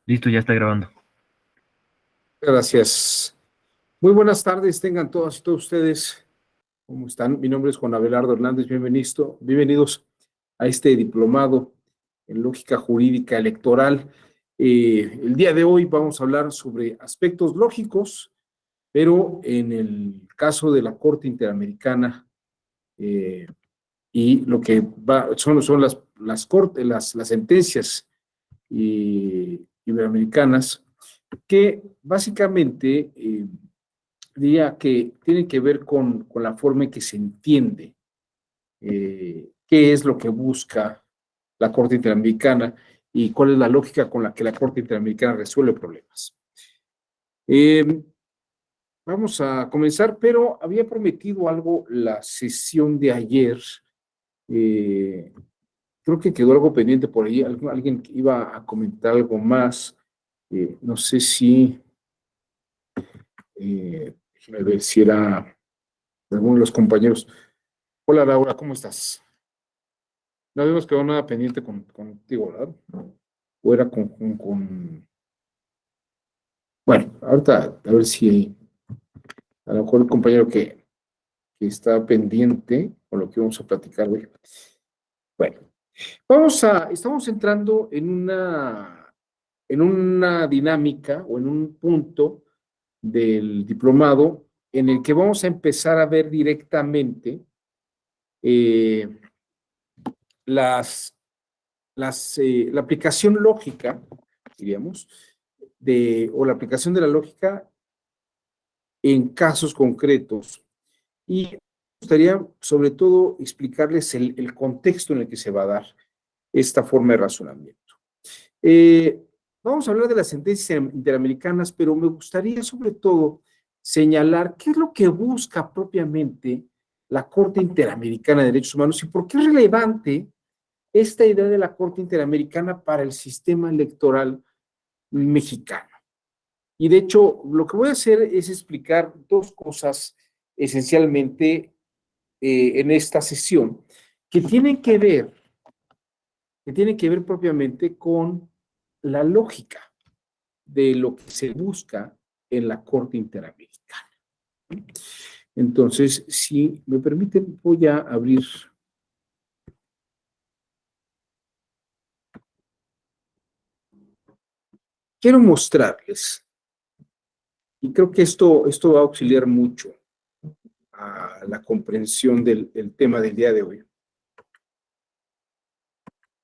Listo, ya está grabando. Gracias. Muy buenas tardes, tengan todas y todos ustedes. ¿Cómo están? Mi nombre es Juan Abelardo Hernández. Bienvenidos a este diplomado en lógica jurídica electoral. El día de hoy vamos a hablar sobre aspectos lógicos, pero en el caso de la Corte Interamericana eh, y lo que son las sentencias iberoamericanas que básicamente diría que tiene que ver con la forma en que se entiende qué es lo que busca la Corte Interamericana y cuál es la lógica con la que la Corte Interamericana resuelve problemas. Eh, Vamos a comenzar, pero había prometido algo la sesión de ayer. Eh, Creo que quedó algo pendiente por ahí. Alguien iba a comentar algo más. No sé si, déjeme ver si era alguno de los compañeros. Hola Laura, ¿cómo estás? No habíamos quedado nada pendiente contigo, ¿verdad? O era Bueno, ahorita a ver si a lo mejor el compañero que está pendiente con lo que vamos a platicar hoy. Bueno, estamos entrando en una dinámica o en un punto del diplomado en el que vamos a empezar a ver directamente eh, las la aplicación lógica, diríamos, o la aplicación de la lógica en casos concretos. Y me gustaría, sobre todo, explicarles el contexto en el que se va a dar esta forma de razonamiento. Eh, Vamos a hablar de las sentencias interamericanas, pero me gustaría, sobre todo, señalar qué es lo que busca propiamente la Corte Interamericana de Derechos Humanos y por qué es relevante esta idea de la Corte Interamericana para el sistema electoral mexicano. Y de hecho, lo que voy a hacer es explicar dos cosas esencialmente en esta sesión que tienen que ver, que tienen que ver propiamente con la lógica de lo que se busca en la Corte Interamericana. Entonces, si me permiten, voy a abrir. Quiero mostrarles, y creo que esto va a auxiliar mucho a la comprensión del tema del día de hoy.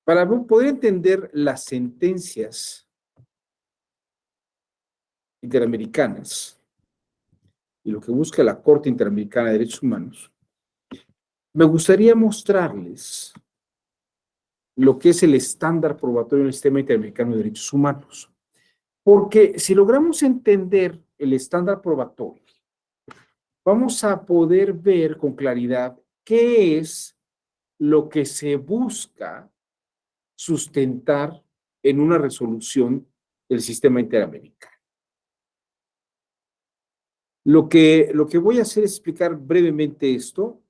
Para poder entender las sentencias interamericanas y lo que busca la Corte Interamericana de Derechos Humanos, me gustaría mostrarles lo que es el estándar probatorio en el sistema interamericano de derechos humanos. Porque si logramos entender el estándar probatorio, vamos a poder ver con claridad qué es lo que se busca sustentar en una resolución del sistema interamericano. Lo que voy a hacer es explicar brevemente esto,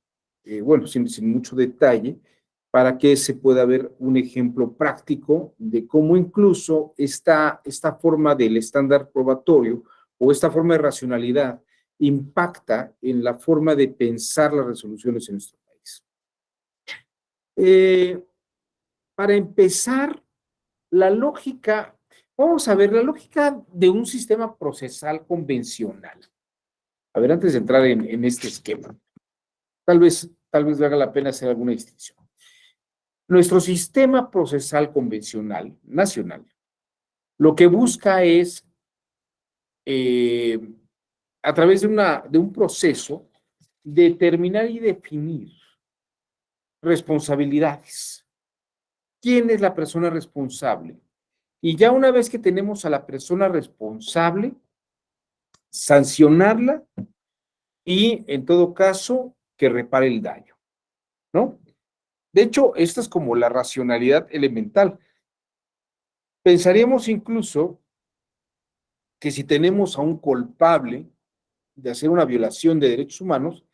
bueno, sin mucho detalle, para que se pueda ver un ejemplo práctico de cómo incluso esta forma del estándar probatorio o esta forma de racionalidad impacta en la forma de pensar las resoluciones en nuestro país. Eh, para empezar, la lógica, vamos a ver la lógica de un sistema procesal convencional. A ver, antes de entrar en este esquema, tal vez valga la pena hacer alguna distinción. Nuestro sistema procesal convencional nacional lo que busca es, eh, a través de un proceso, determinar y definir responsabilidades. ¿Quién es la persona responsable? Y ya una vez que tenemos a la persona responsable, sancionarla y, en todo caso, que repare el daño, ¿no? De hecho, esta es como la racionalidad elemental. Pensaríamos incluso que si tenemos a un culpable de hacer una violación de derechos humanos,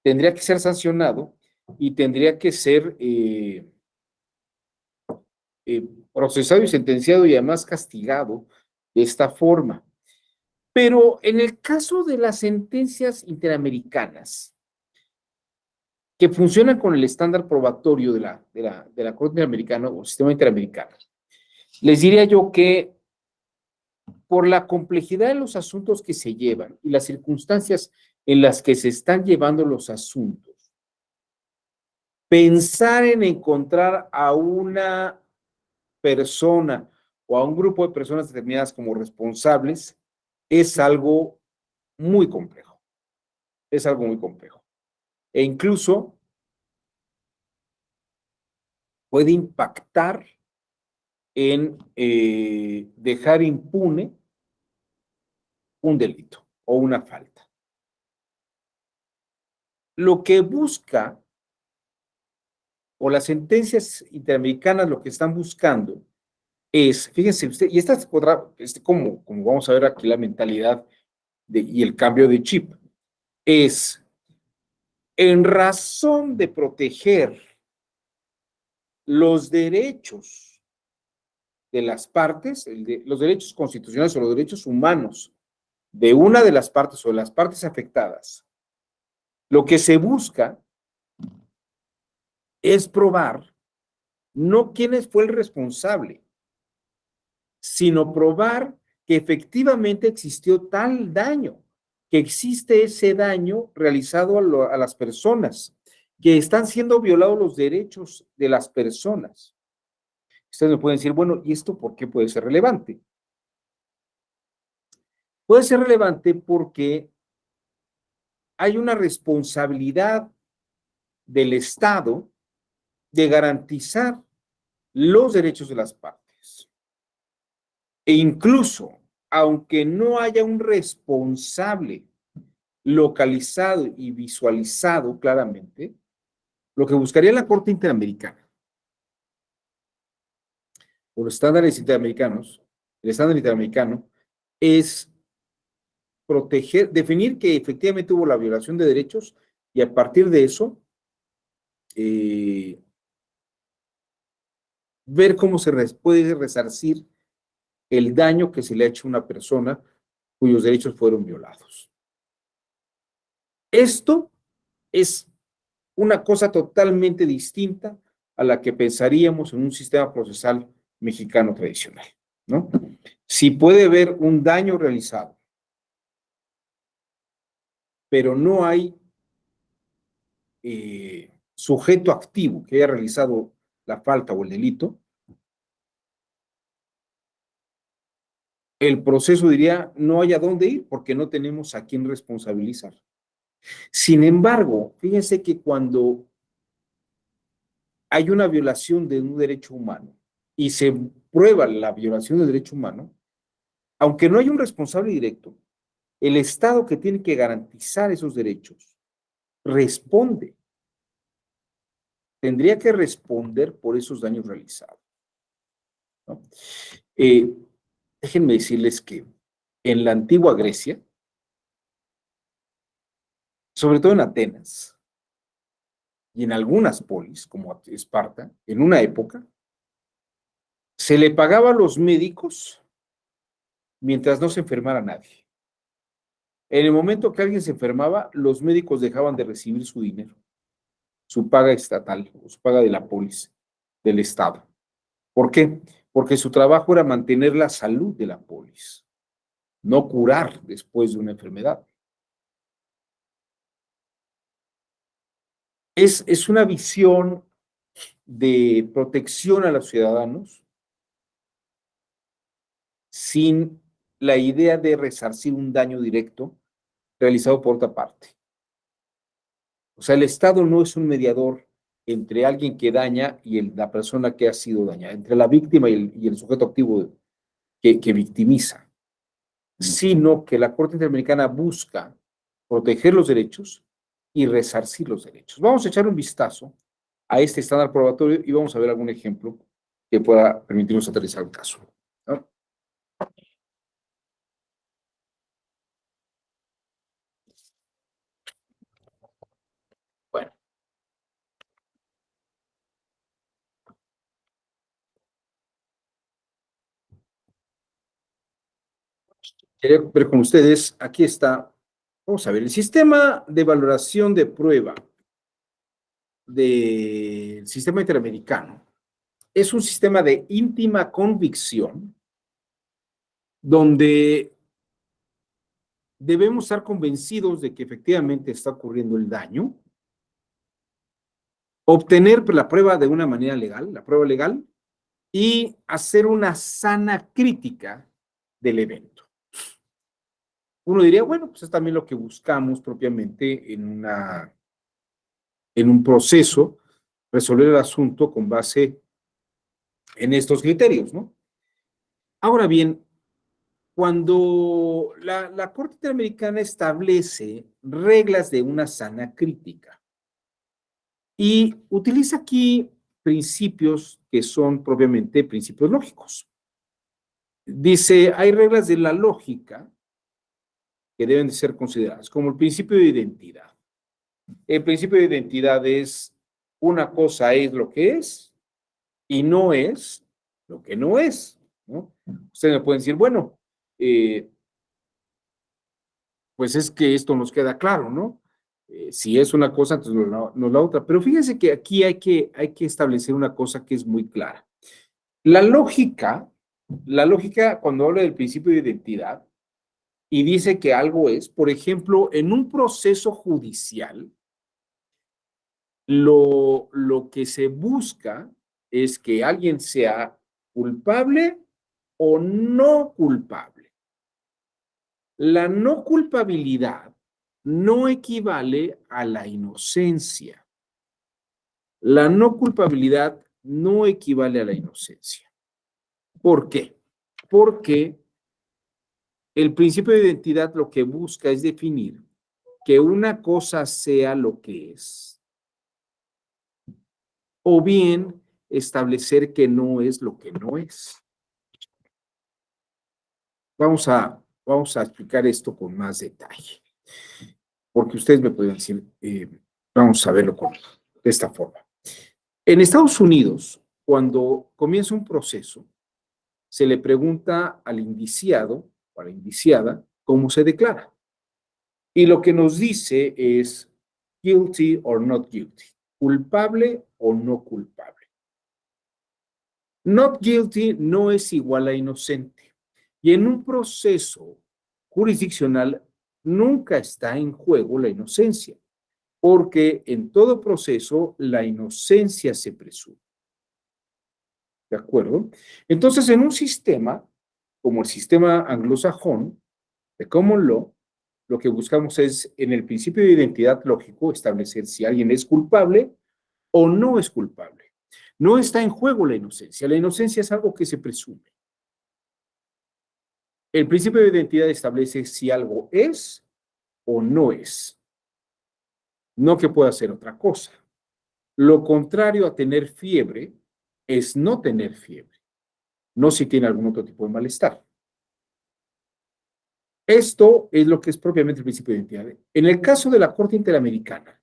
tendría que ser sancionado y tendría que ser procesado y sentenciado y además castigado de esta forma. Pero en el caso de las sentencias interamericanas, que funcionan con el estándar probatorio de la Corte Interamericana o sistema interamericano, les diría yo que por la complejidad de los asuntos que se llevan y las circunstancias en las que se están llevando los asuntos, pensar en encontrar a una persona o a un grupo de personas determinadas como responsables es algo muy complejo. Es algo muy complejo. E incluso puede impactar en dejar impune un delito o una falta. Lo que busca, o las sentencias interamericanas lo que están buscando es, fíjense usted, y esta es otra, como vamos a ver aquí la mentalidad y el cambio de chip, es en razón de proteger los derechos de las partes, los derechos constitucionales o los derechos humanos de una de las partes o de las partes afectadas, lo que se busca es probar no quién fue el responsable, sino probar que efectivamente existió tal daño, que existe ese daño realizado a las personas, que están siendo violados los derechos de las personas. Ustedes me pueden decir, bueno, ¿y esto por qué puede ser relevante? Puede ser relevante porque hay una responsabilidad del Estado de garantizar los derechos de las partes. E incluso, aunque no haya un responsable localizado y visualizado claramente, lo que buscaría la Corte Interamericana o los estándares interamericanos, el estándar interamericano, es proteger, definir que efectivamente hubo la violación de derechos y a partir de eso, ver cómo se puede resarcir el daño que se le ha hecho a una persona cuyos derechos fueron violados. Esto es una cosa totalmente distinta a la que pensaríamos en un sistema procesal mexicano tradicional, ¿no? Si puede haber un daño realizado, pero no hay sujeto activo que haya realizado la falta o el delito, el proceso diría no hay a dónde ir porque no tenemos a quién responsabilizar. Sin embargo, fíjense que cuando hay una violación de un derecho humano y se prueba la violación del derecho humano, aunque no hay un responsable directo, el Estado que tiene que garantizar esos derechos responde, tendría que responder por esos daños realizados, ¿no? Eh, Déjenme decirles que en la antigua Grecia, sobre todo en Atenas y en algunas polis, como Esparta, en una época, se le pagaba a los médicos mientras no se enfermara nadie. En el momento que alguien se enfermaba, los médicos dejaban de recibir su dinero, su paga estatal o su paga de la polis, del Estado. ¿Por qué? Porque su trabajo era mantener la salud de la polis, no curar después de una enfermedad. Es una visión de protección a los ciudadanos sin la idea de resarcir un daño directo realizado por otra parte. O sea, el Estado no es un mediador entre alguien que daña y la persona que ha sido dañada, entre la víctima y el sujeto activo que victimiza, sino que la Corte Interamericana busca proteger los derechos y resarcir los derechos. Vamos a echar un vistazo a este estándar probatorio y vamos a ver algún ejemplo que pueda permitirnos aterrizar el caso, ¿no? Bueno, Quería ver con ustedes, aquí está, vamos a ver, el sistema de valoración de prueba del sistema interamericano es un sistema de íntima convicción donde debemos estar convencidos de que efectivamente está ocurriendo el daño, obtener la prueba de una manera legal, la prueba legal, y hacer una sana crítica del evento. Uno diría, bueno, pues es también lo que buscamos propiamente en un proceso, resolver el asunto con base en estos criterios, ¿no? Ahora bien, cuando la Corte Interamericana establece reglas de una sana crítica y utiliza aquí principios que son propiamente principios lógicos. Dice, hay reglas de la lógica que deben de ser consideradas, como el principio de identidad. El principio de identidad es una cosa es lo que es y no es lo que no es, ¿no? Ustedes me pueden decir, bueno, pues es que esto nos queda claro, ¿no? Si es una cosa, entonces no es la otra. Pero fíjense que aquí hay que establecer una cosa que es muy clara. La lógica, cuando habla del principio de identidad y dice que algo es, por ejemplo, en un proceso judicial, lo que se busca es que alguien sea culpable o no culpable. La no culpabilidad no equivale a la inocencia. La no culpabilidad no equivale a la inocencia. ¿Por qué? Porque el principio de identidad lo que busca es definir que una cosa sea lo que es, o bien establecer que no es lo que no es. Vamos a explicar esto con más detalle, porque ustedes me pueden decir, vamos a verlo de esta forma. En Estados Unidos, cuando comienza un proceso, se le pregunta al indiciado o a la indiciada cómo se declara. Y lo que nos dice es guilty or not guilty, culpable o no culpable. Not guilty no es igual a inocente. Y en un proceso jurisdiccional nunca está en juego la inocencia, porque en todo proceso la inocencia se presume. ¿De acuerdo? Entonces, en un sistema como el sistema anglosajón de common law, lo que buscamos es, en el principio de identidad lógico, establecer si alguien es culpable o no es culpable. No está en juego la inocencia. La inocencia es algo que se presume. El principio de identidad establece si algo es o no es, no que pueda ser otra cosa. Lo contrario a tener fiebre es no tener fiebre, no si tiene algún otro tipo de malestar. Esto es lo que es propiamente el principio de identidad. En el caso de la Corte Interamericana,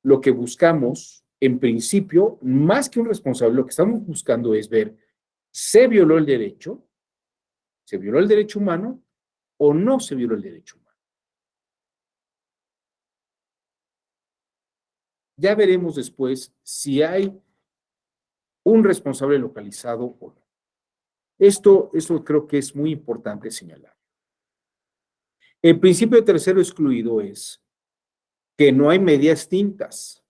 lo que buscamos, en principio, más que un responsable, lo que estamos buscando es ver, ¿se violó el derecho? ¿Se violó el derecho humano o no se violó el derecho humano? Ya veremos después si hay un responsable localizado o no. Esto creo que es muy importante señalar. El principio de tercero excluido es que no hay medias tintas.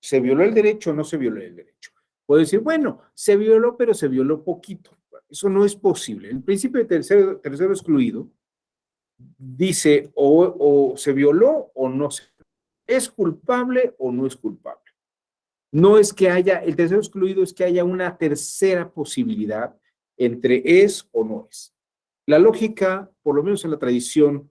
¿Se violó el derecho o no se violó el derecho? Puedo decir, bueno, se violó, pero se violó poquito. Eso no es posible. El principio de tercero excluido dice o se violó o no se violó. ¿Es culpable o no es culpable? No es que haya, el tercero excluido es que haya una tercera posibilidad entre es o no es. La lógica, por lo menos en la tradición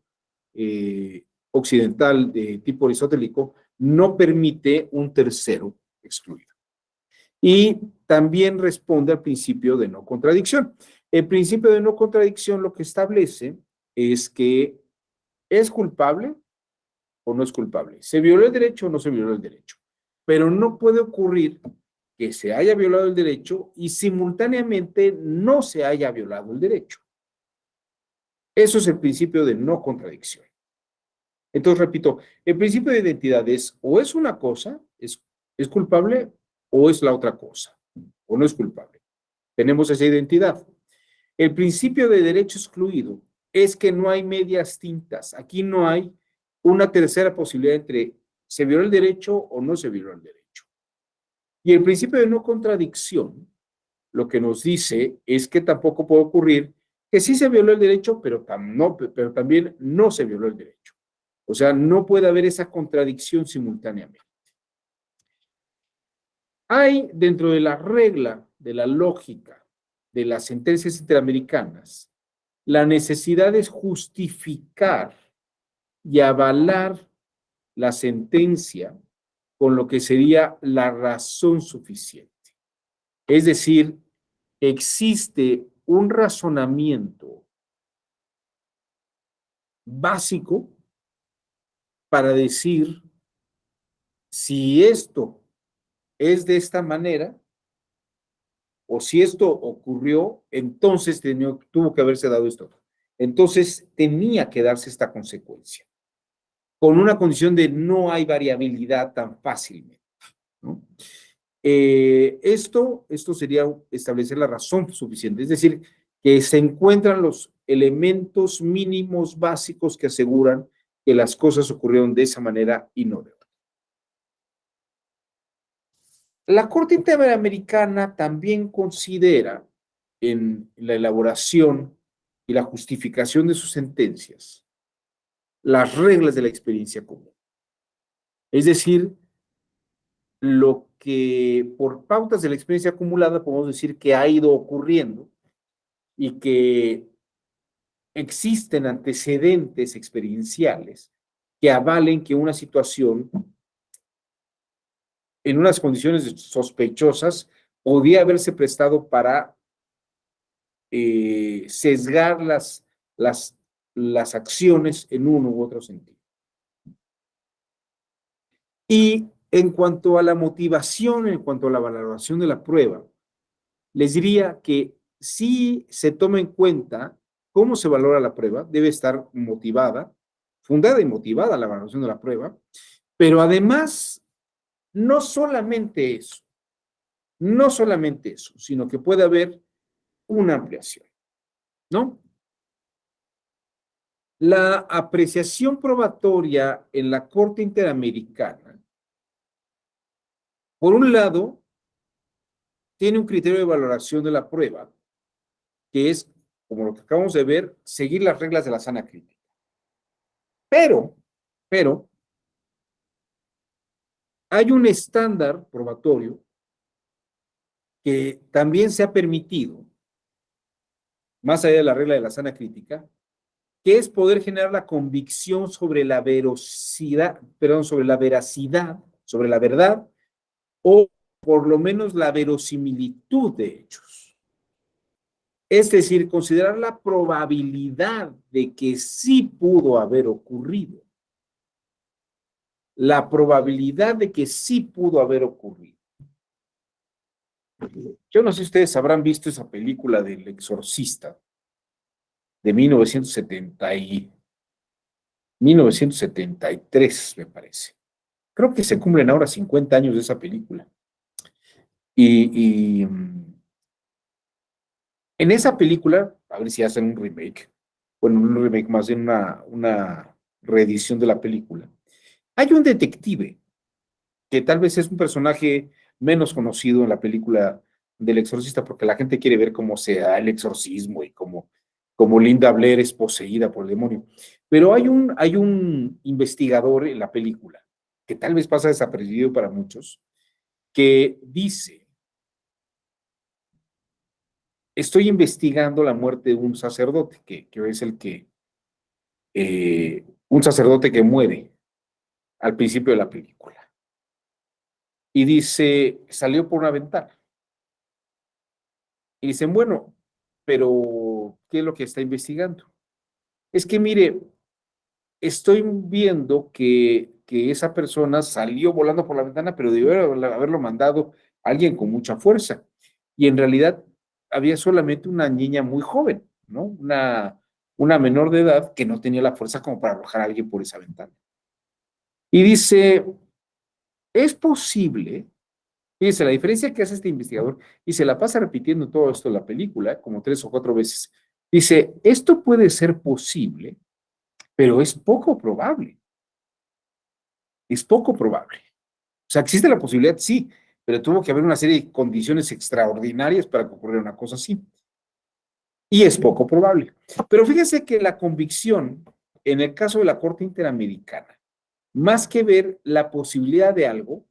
occidental de tipo aristotélico, no permite un tercero excluido. Y también responde al principio de no contradicción. El principio de no contradicción lo que establece es que es culpable o no es culpable. ¿Se violó el derecho o no se violó el derecho? Pero no puede ocurrir que se haya violado el derecho y simultáneamente no se haya violado el derecho. Eso es el principio de no contradicción. Entonces, repito, el principio de identidad es o es una cosa, es culpable, o es la otra cosa, o no es culpable. Tenemos esa identidad. El principio de derecho excluido es que no hay medias tintas. Aquí no hay una tercera posibilidad entre se violó el derecho o no se violó el derecho. Y el principio de no contradicción lo que nos dice es que tampoco puede ocurrir que sí se violó el derecho, pero también no se violó el derecho. O sea, no puede haber esa contradicción simultáneamente. Hay dentro de la regla de la lógica de las sentencias interamericanas la necesidad de justificar y avalar la sentencia con lo que sería la razón suficiente. Es decir, existe un razonamiento básico para decir si esto es de esta manera o si esto ocurrió, entonces tuvo que haberse dado esto. Entonces tenía que darse esta consecuencia, con una condición de no hay variabilidad tan fácilmente, ¿no? Esto sería establecer la razón suficiente, es decir, que se encuentran los elementos mínimos básicos que aseguran que las cosas ocurrieron de esa manera y no de otra. La Corte Interamericana también considera en la elaboración y la justificación de sus sentencias las reglas de la experiencia común. Es decir, lo que por pautas de la experiencia acumulada podemos decir que ha ido ocurriendo y que existen antecedentes experienciales que avalen que una situación en unas condiciones sospechosas podía haberse prestado para sesgar las acciones en uno u otro sentido. Y en cuanto a la motivación, en cuanto a la valoración de la prueba, les diría que si se toma en cuenta cómo se valora la prueba, debe estar motivada, fundada y motivada la valoración de la prueba, pero además, no solamente eso, sino que puede haber una ampliación, ¿no? La apreciación probatoria en la Corte Interamericana, por un lado, tiene un criterio de valoración de la prueba, que es, como lo que acabamos de ver, seguir las reglas de la sana crítica. Pero, hay un estándar probatorio que también se ha permitido, más allá de la regla de la sana crítica, que es poder generar la convicción sobre la veracidad, sobre la verdad, o por lo menos la verosimilitud de hechos. Es decir, considerar la probabilidad de que sí pudo haber ocurrido. La probabilidad de que sí pudo haber ocurrido. Yo no sé si ustedes habrán visto esa película del Exorcista de 1973, me parece. Creo que se cumplen ahora 50 años de esa película. Y en esa película, a ver si hacen un remake, bueno, un remake más bien una reedición de la película. Hay un detective que tal vez es un personaje menos conocido en la película del Exorcista, porque la gente quiere ver cómo se da el exorcismo y cómo Linda Blair es poseída por el demonio. Pero hay un investigador en la película, que tal vez pasa desapercibido para muchos, que dice: estoy investigando la muerte de un sacerdote, que es un sacerdote que muere al principio de la película. Y dice, salió por una ventana. Y dicen, bueno, pero ¿qué es lo que está investigando? Es que, mire, estoy viendo que esa persona salió volando por la ventana, pero debió haberlo mandado alguien con mucha fuerza. Y en realidad había solamente una niña muy joven, ¿no? una menor de edad que no tenía la fuerza como para arrojar a alguien por esa ventana. Y dice, es posible, fíjense, la diferencia que hace este investigador, y se la pasa repitiendo todo esto en la película, como 3 o 4 veces, dice, esto puede ser posible, pero es poco probable. Es poco probable. O sea, existe la posibilidad, sí, pero tuvo que haber una serie de condiciones extraordinarias para que ocurriera una cosa así. Y es poco probable. Pero fíjense que la convicción, en el caso de la Corte Interamericana, más que ver la posibilidad de algo,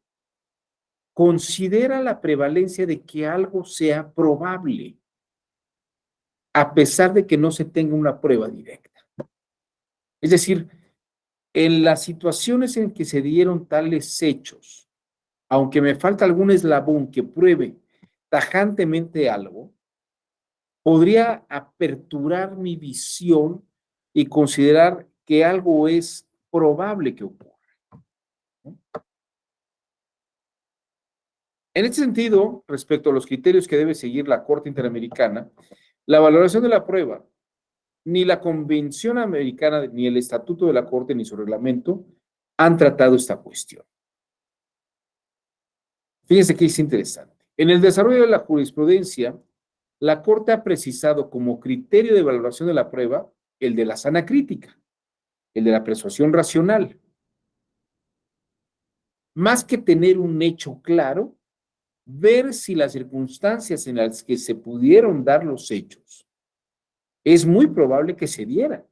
considera la prevalencia de que algo sea probable, a pesar de que no se tenga una prueba directa. Es decir, en las situaciones en que se dieron tales hechos, aunque me falta algún eslabón que pruebe tajantemente algo, podría aperturar mi visión y considerar que algo es probable que ocurra, ¿no? En este sentido, respecto a los criterios que debe seguir la Corte Interamericana, la valoración de la prueba, ni la Convención Americana, ni el Estatuto de la Corte, ni su reglamento han tratado esta cuestión. Fíjense que es interesante. En el desarrollo de la jurisprudencia, la Corte ha precisado como criterio de valoración de la prueba el de la sana crítica, el de la persuasión racional. Más que tener un hecho claro, ver si las circunstancias en las que se pudieron dar los hechos es muy probable que se dieran.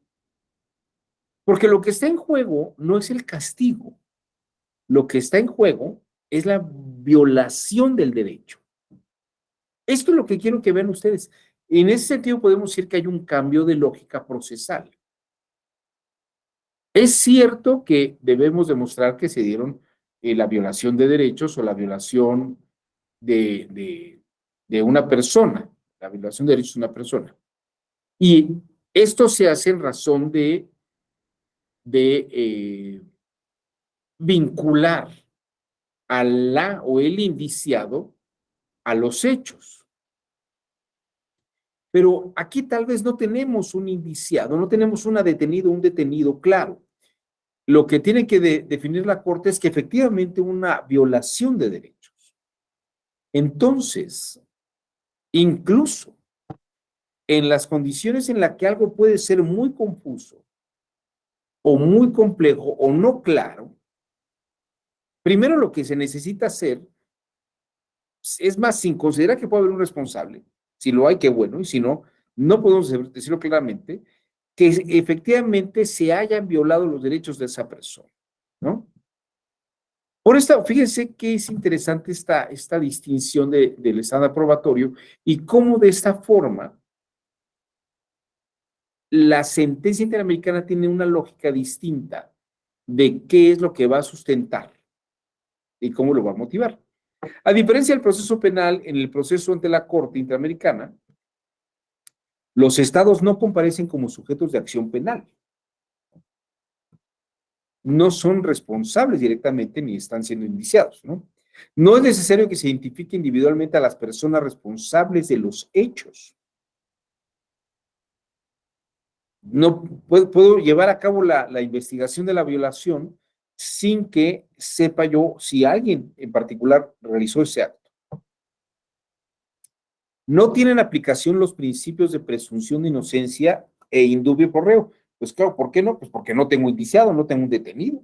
Porque lo que está en juego no es el castigo, lo que está en juego es la violación del derecho. Esto es lo que quiero que vean ustedes. En ese sentido podemos decir que hay un cambio de lógica procesal. Es cierto que debemos demostrar que se dieron la violación de derechos o la violación de una persona, la violación de derechos de una persona. Y esto se hace en razón de vincular a la o el indiciado a los hechos. Pero aquí tal vez no tenemos un indiciado, no tenemos un detenido claro. Lo que tiene que definir la Corte es que efectivamente una violación de derechos. Entonces, incluso en las condiciones en las que algo puede ser muy confuso o muy complejo o no claro, primero lo que se necesita hacer es más, sin considerar que puede haber un responsable, si lo hay, qué bueno, y si no, no podemos decirlo claramente, que efectivamente se hayan violado los derechos de esa persona, ¿no? Por esto, fíjense que es interesante esta distinción del estándar probatorio y cómo de esta forma la sentencia interamericana tiene una lógica distinta de qué es lo que va a sustentar y cómo lo va a motivar. A diferencia del proceso penal, en el proceso ante la Corte Interamericana, los estados no comparecen como sujetos de acción penal. No son responsables directamente ni están siendo indiciados, ¿no? No es necesario que se identifique individualmente a las personas responsables de los hechos. No puedo llevar a cabo la investigación de la violación sin que sepa yo si alguien en particular realizó ese acto. No tienen aplicación los principios de presunción de inocencia e indubio por reo. Pues claro, ¿por qué no? Pues porque no tengo indiciado, no tengo un detenido.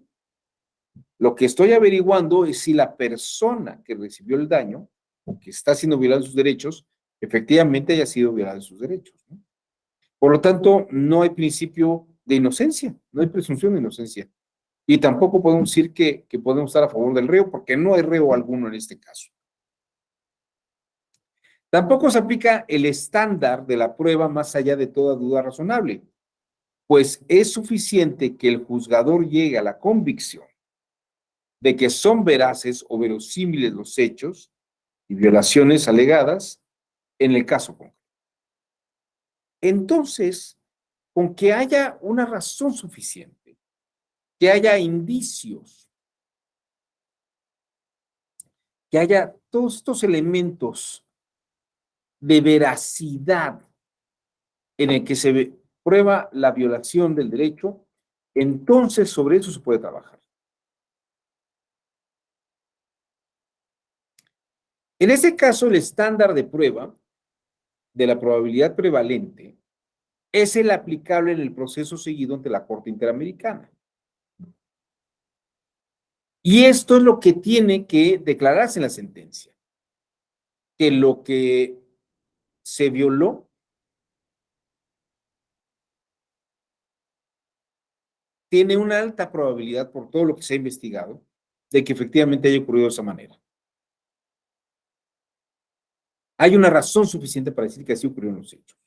Lo que estoy averiguando es si la persona que recibió el daño o que está siendo violada en sus derechos, efectivamente haya sido violada en sus derechos, ¿no? Por lo tanto, no hay principio de inocencia, no hay presunción de inocencia. Y tampoco podemos decir que podemos estar a favor del reo, porque no hay reo alguno en este caso. Tampoco se aplica el estándar de la prueba más allá de toda duda razonable, pues es suficiente que el juzgador llegue a la convicción de que son veraces o verosímiles los hechos y violaciones alegadas en el caso concreto. Entonces, con que haya una razón suficiente, que haya indicios, que haya todos estos elementos de veracidad en el que se prueba la violación del derecho, entonces sobre eso se puede trabajar. En este caso, el estándar de prueba de la probabilidad prevalente es el aplicable en el proceso seguido ante la Corte Interamericana. Y esto es lo que tiene que declararse en la sentencia, que lo que se violó tiene una alta probabilidad, por todo lo que se ha investigado, de que efectivamente haya ocurrido de esa manera. Hay una razón suficiente para decir que así ocurrieron los hechos.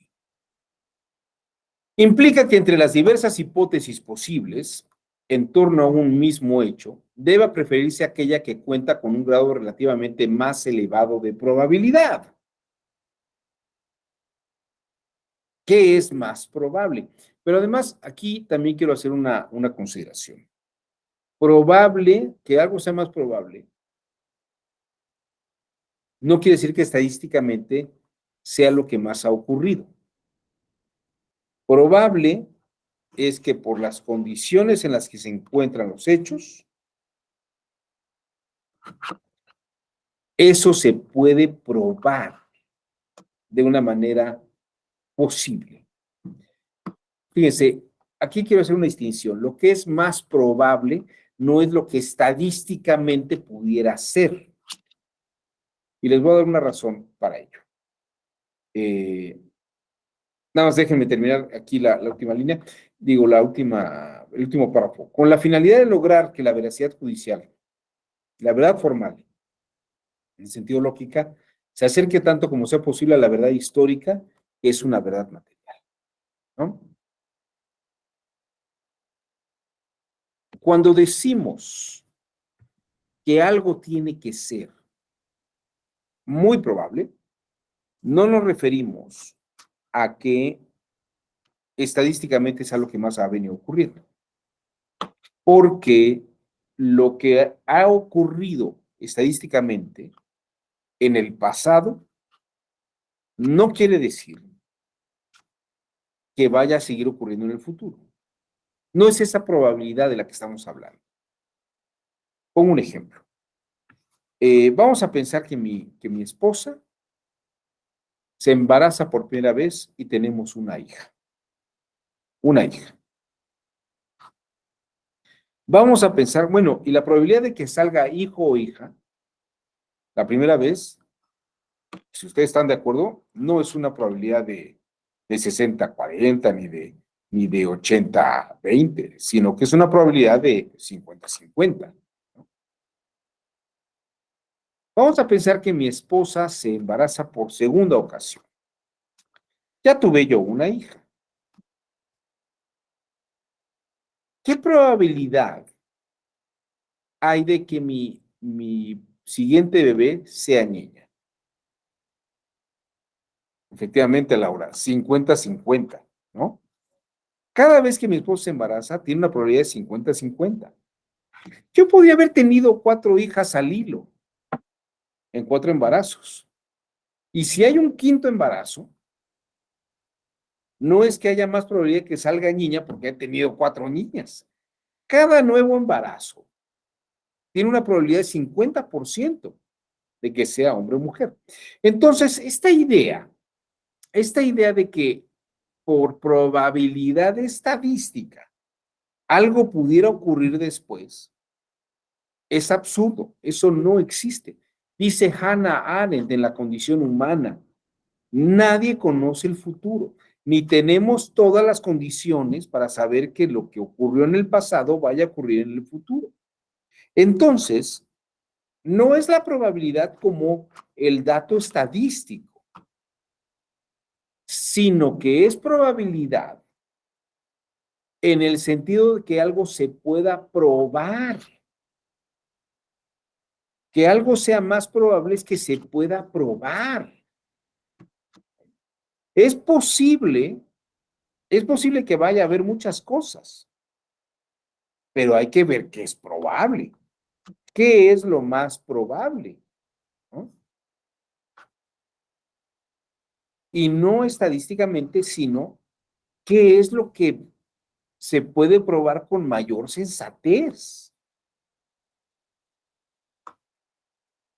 Implica que entre las diversas hipótesis posibles en torno a un mismo hecho, deba preferirse aquella que cuenta con un grado relativamente más elevado de probabilidad. ¿Qué es más probable? Pero además, aquí también quiero hacer una consideración. Probable, que algo sea más probable, no quiere decir que estadísticamente sea lo que más ha ocurrido. Probable es que por las condiciones en las que se encuentran los hechos, eso se puede probar de una manera posible. Fíjense, aquí quiero hacer una distinción. Lo que es más probable no es lo que estadísticamente pudiera ser. Y les voy a dar una razón para ello. Nada más déjenme terminar aquí la última línea, digo, el último párrafo. Con la finalidad de lograr que la veracidad judicial, la verdad formal, en sentido lógica, se acerque tanto como sea posible a la verdad histórica, que es una verdad material, ¿no? Cuando decimos que algo tiene que ser muy probable, no nos referimos a que estadísticamente es algo que más ha venido ocurriendo, porque lo que ha ocurrido estadísticamente en el pasado no quiere decir que vaya a seguir ocurriendo en el futuro. No es esa probabilidad de la que estamos hablando. Pongo un ejemplo. Vamos a pensar que mi esposa se embaraza por primera vez y tenemos una hija. Una hija. Vamos a pensar, bueno, y la probabilidad de que salga hijo o hija la primera vez, si ustedes están de acuerdo, no es una probabilidad de 60-40 ni de 80-20, sino que es una probabilidad de 50-50. Vamos a pensar que mi esposa se embaraza por segunda ocasión. Ya tuve yo una hija. ¿Qué probabilidad hay de que mi siguiente bebé sea niña? Efectivamente, Laura, 50-50, ¿no? Cada vez que mi esposa se embaraza, tiene una probabilidad de 50-50. Yo podría haber tenido 4 hijas al hilo en 4 embarazos. Y si hay un quinto embarazo, no es que haya más probabilidad de que salga niña porque he tenido 4 niñas. Cada nuevo embarazo tiene una probabilidad de 50% de que sea hombre o mujer. Entonces, esta idea de que por probabilidad estadística algo pudiera ocurrir después, es absurdo, eso no existe. Dice Hannah Arendt en La condición humana, nadie conoce el futuro, ni tenemos todas las condiciones para saber que lo que ocurrió en el pasado vaya a ocurrir en el futuro. Entonces, no es la probabilidad como el dato estadístico, sino que es probabilidad en el sentido de que algo se pueda probar. Que algo sea más probable es que se pueda probar. Es posible, es posible que vaya a haber muchas cosas, pero hay que ver qué es probable. ¿Qué es lo más probable? ¿No? Y no estadísticamente, sino qué es lo que se puede probar con mayor sensatez.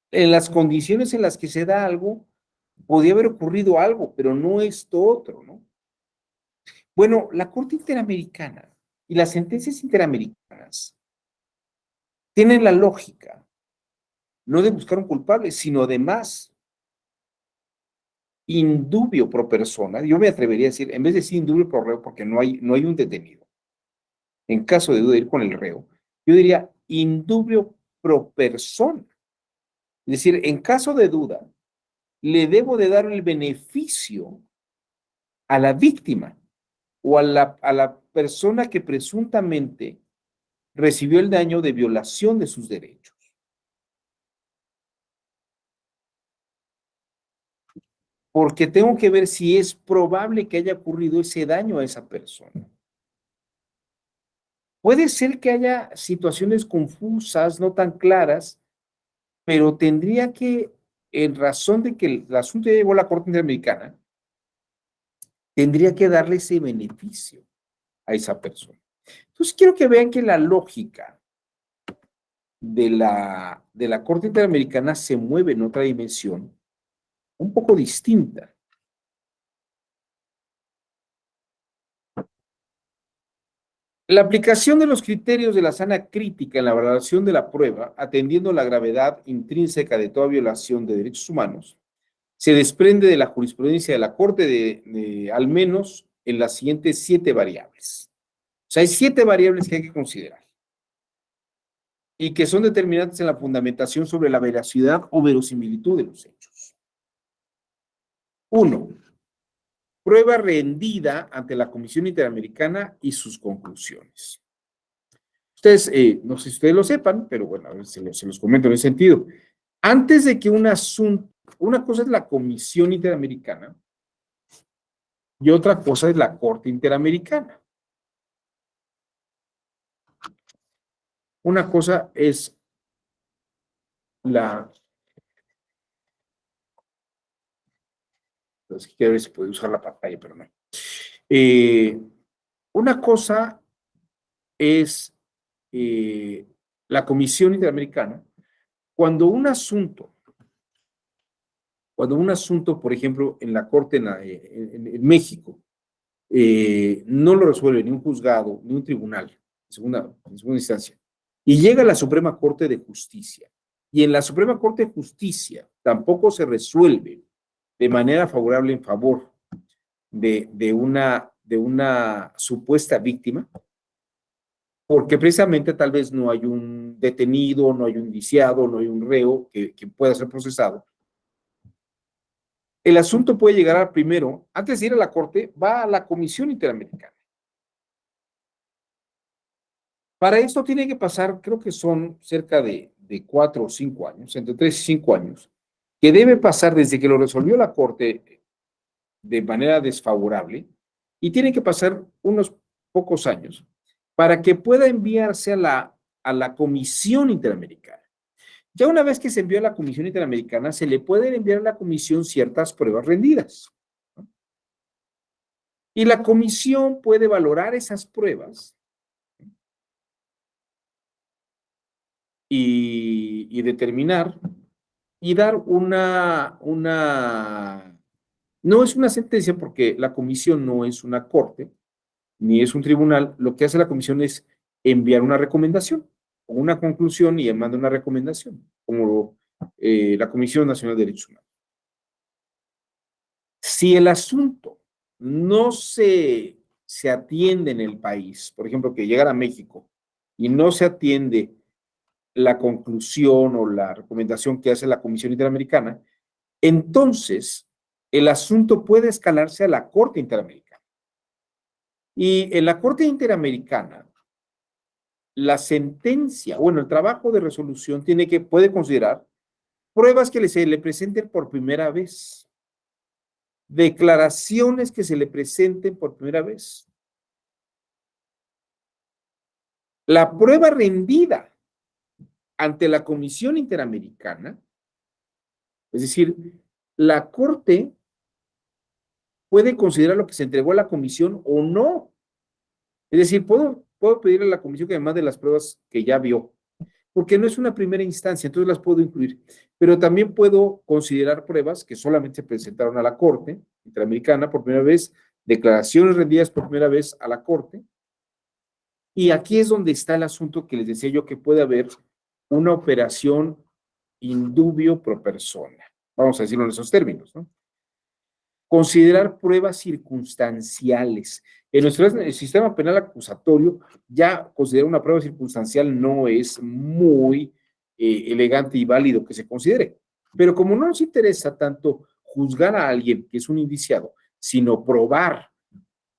En las condiciones en las que se da algo, podía haber ocurrido algo, pero no esto otro, ¿no? Bueno, la Corte Interamericana y las sentencias interamericanas tienen la lógica, no de buscar un culpable, sino de más indubio pro persona. Yo me atrevería a decir, en vez de decir indubio pro reo, porque no hay un detenido, en caso de duda ir con el reo, yo diría indubio pro persona. Es decir, en caso de duda, le debo de dar el beneficio a la víctima o a la persona que presuntamente recibió el daño de violación de sus derechos. Porque tengo que ver si es probable que haya ocurrido ese daño a esa persona. Puede ser que haya situaciones confusas, no tan claras, pero tendría que, en razón de que el asunto ya llegó a la Corte Interamericana, tendría que darle ese beneficio a esa persona. Entonces, quiero que vean que la lógica de la Corte Interamericana se mueve en otra dimensión un poco distinta. La aplicación de los criterios de la sana crítica en la valoración de la prueba, atendiendo la gravedad intrínseca de toda violación de derechos humanos, se desprende de la jurisprudencia de la Corte al menos en las siguientes 7 variables. O sea, hay 7 variables que hay que considerar y que son determinantes en la fundamentación sobre la veracidad o verosimilitud de los hechos. 1. Prueba rendida ante la Comisión Interamericana y sus conclusiones. Ustedes, no sé si ustedes lo sepan, pero bueno, a ver, se los comento en ese sentido. Antes de que un asunto, una cosa es la Comisión Interamericana y otra cosa es la Corte Interamericana. Una cosa es la... Es que quiero ver si puede usar la pantalla, pero no. Una cosa es la Comisión Interamericana cuando un asunto, por ejemplo, en la Corte en México, no lo resuelve ni un juzgado, ni un tribunal, en segunda instancia, y llega a la Suprema Corte de Justicia, y en la Suprema Corte de Justicia tampoco se resuelve de manera favorable en favor de una supuesta víctima, porque precisamente tal vez no hay un detenido, no hay un indiciado, no hay un reo que pueda ser procesado. El asunto puede llegar a primero, antes de ir a la Corte, va a la Comisión Interamericana. Para esto tiene que pasar, creo que son cerca de 4 o 5 años, entre 3 y 5 años, que debe pasar desde que lo resolvió la Corte de manera desfavorable, y tiene que pasar unos pocos años para que pueda enviarse a la Comisión Interamericana. Ya una vez que se envió a la Comisión Interamericana, se le pueden enviar a la Comisión ciertas pruebas rendidas, ¿no? Y la Comisión puede valorar esas pruebas y determinar y dar no es una sentencia porque la comisión no es una corte, ni es un tribunal. Lo que hace la comisión es enviar una recomendación o una conclusión y manda una recomendación, como la Comisión Nacional de Derechos Humanos. Si el asunto no se atiende en el país, por ejemplo, que llegara a México y no se atiende la conclusión o la recomendación que hace la Comisión Interamericana, entonces el asunto puede escalarse a la Corte Interamericana. Y en la Corte Interamericana, la sentencia, bueno, el trabajo de resolución puede considerar pruebas que se le presenten por primera vez, declaraciones que se le presenten por primera vez, la prueba rendida ante la Comisión Interamericana, es decir, la Corte puede considerar lo que se entregó a la comisión o no. Es decir, puedo pedirle a la comisión que además de las pruebas que ya vio, porque no es una primera instancia, entonces las puedo incluir. Pero también puedo considerar pruebas que solamente se presentaron a la Corte Interamericana por primera vez, declaraciones rendidas por primera vez a la Corte. Y aquí es donde está el asunto que les decía yo, que puede haber una operación indubio pro persona. Vamos a decirlo en esos términos, ¿no? Considerar pruebas circunstanciales. En nuestro sistema penal acusatorio, ya considerar una prueba circunstancial no es muy elegante y válido que se considere. Pero como no nos interesa tanto juzgar a alguien que es un indiciado, sino probar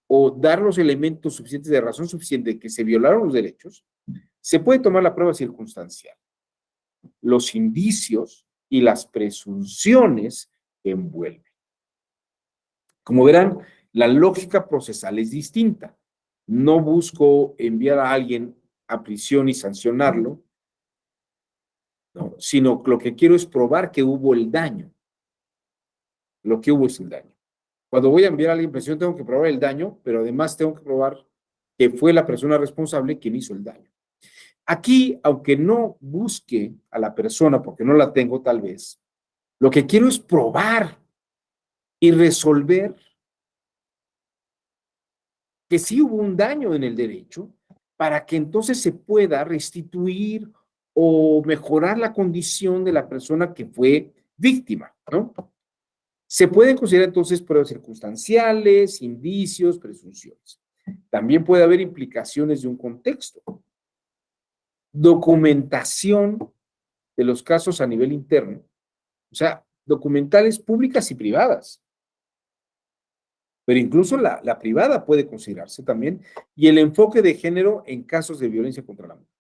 o dar los elementos suficientes de razón suficiente de que se violaron los derechos, se puede tomar la prueba circunstancial, los indicios y las presunciones que envuelven. Como verán, la lógica procesal es distinta. No busco enviar a alguien a prisión y sancionarlo, ¿no? Sino lo que quiero es probar que hubo el daño. Lo que hubo es el daño. Cuando voy a enviar a alguien a prisión tengo que probar el daño, pero además tengo que probar que fue la persona responsable quien hizo el daño. Aquí, aunque no busque a la persona porque no la tengo tal vez, lo que quiero es probar y resolver que sí hubo un daño en el derecho para que entonces se pueda restituir o mejorar la condición de la persona que fue víctima, ¿no? Se pueden considerar entonces pruebas circunstanciales, indicios, presunciones. También puede haber implicaciones de un contexto. Documentación de los casos a nivel interno, o sea, documentales públicas y privadas. Pero incluso la privada puede considerarse también, y el enfoque de género en casos de violencia contra la mujer.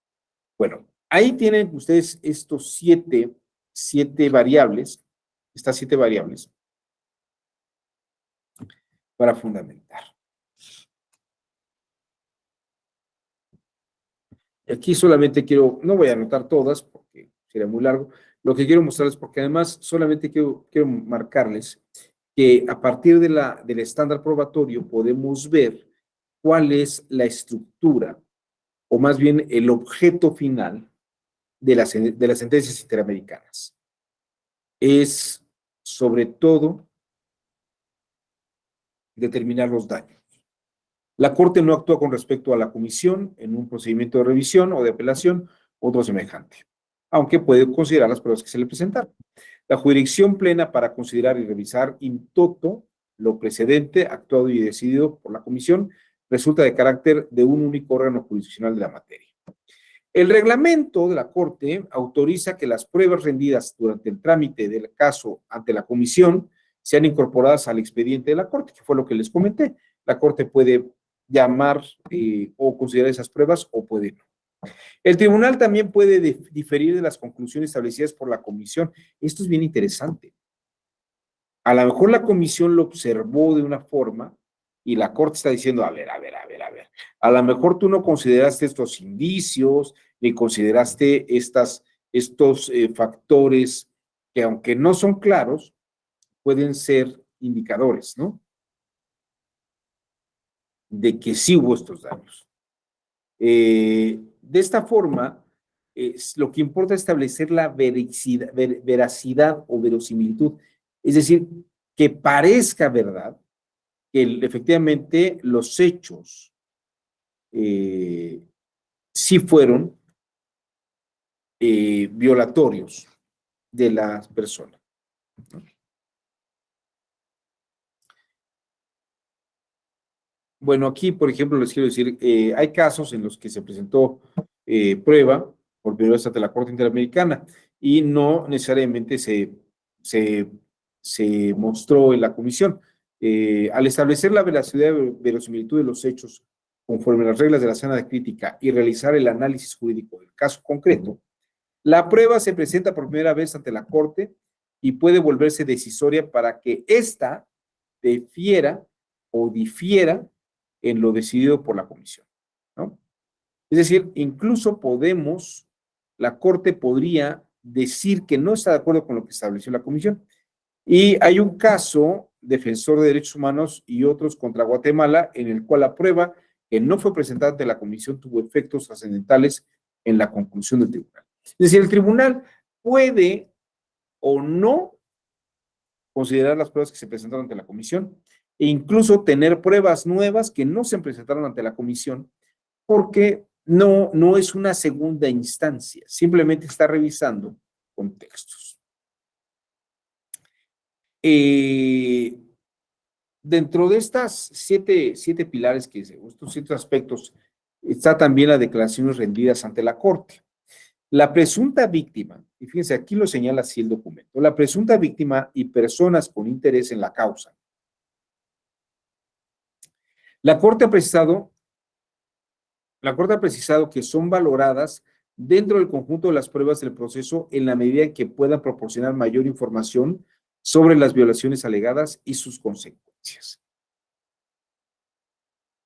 Bueno, ahí tienen ustedes estos siete variables, estas 7 variables para fundamentar. Aquí solamente quiero, no voy a anotar todas porque sería muy largo, lo que quiero mostrarles, porque además solamente quiero marcarles que a partir del estándar probatorio podemos ver cuál es la estructura, o más bien el objeto final de las sentencias interamericanas. Es, sobre todo, determinar los daños. La Corte no actúa con respecto a la comisión en un procedimiento de revisión o de apelación o otro semejante, aunque puede considerar las pruebas que se le presentaron. La jurisdicción plena para considerar y revisar in toto lo precedente, actuado y decidido por la comisión, resulta de carácter de un único órgano jurisdiccional de la materia. El reglamento de la Corte autoriza que las pruebas rendidas durante el trámite del caso ante la comisión sean incorporadas al expediente de la Corte, que fue lo que les comenté. La Corte puede llamar o considerar esas pruebas o puede no. El tribunal también puede diferir de las conclusiones establecidas por la comisión. Esto es bien interesante. A lo mejor la comisión lo observó de una forma y la Corte está diciendo, a ver. A lo mejor tú no consideraste estos indicios, ni consideraste estos factores que, aunque no son claros, pueden ser indicadores, ¿no? De que sí hubo estos daños. De esta forma, lo que importa es establecer la veracidad o verosimilitud, es decir, que parezca verdad que efectivamente los hechos sí fueron violatorios de las personas, ¿no? Bueno, aquí, por ejemplo, les quiero decir, hay casos en los que se presentó prueba por primera vez ante la Corte Interamericana y no necesariamente se mostró en la comisión. Al establecer la veracidad y verosimilitud de los hechos conforme a las reglas de la sana de crítica y realizar el análisis jurídico del caso concreto, la prueba se presenta por primera vez ante la Corte y puede volverse decisoria para que ésta defiera o difiera en lo decidido por la comisión, ¿no? Es decir, incluso la Corte podría decir que no está de acuerdo con lo que estableció la comisión. Y hay un caso Defensor de Derechos Humanos y otros contra Guatemala, en el cual la prueba que no fue presentada ante la comisión tuvo efectos trascendentales en la conclusión del tribunal. Es decir, el tribunal puede o no considerar las pruebas que se presentaron ante la comisión e incluso tener pruebas nuevas que no se presentaron ante la comisión porque no es una segunda instancia, simplemente está revisando contextos. Dentro de estas siete pilares, estos 7 aspectos, está también las declaraciones rendidas ante la Corte. La presunta víctima, y fíjense, aquí lo señala así el documento, la presunta víctima y personas con interés en la causa. La Corte ha precisado que son valoradas dentro del conjunto de las pruebas del proceso en la medida en que puedan proporcionar mayor información sobre las violaciones alegadas y sus consecuencias.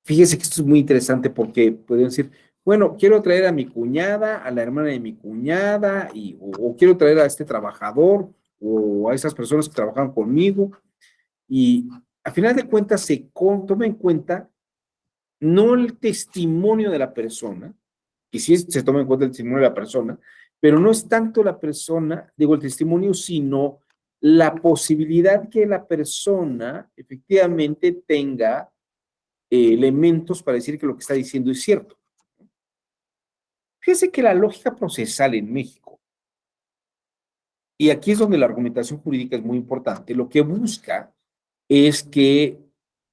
Fíjese que esto es muy interesante porque pueden decir, bueno, quiero traer a mi cuñada, a la hermana de mi cuñada, o quiero traer a este trabajador o a esas personas que trabajan conmigo, y a final de cuentas toma en cuenta no el testimonio de la persona, que sí se toma en cuenta el testimonio de la persona, pero no es tanto la persona, digo el testimonio, sino la posibilidad que la persona efectivamente tenga elementos para decir que lo que está diciendo es cierto. Fíjese que la lógica procesal en México, y aquí es donde la argumentación jurídica es muy importante, lo que busca es que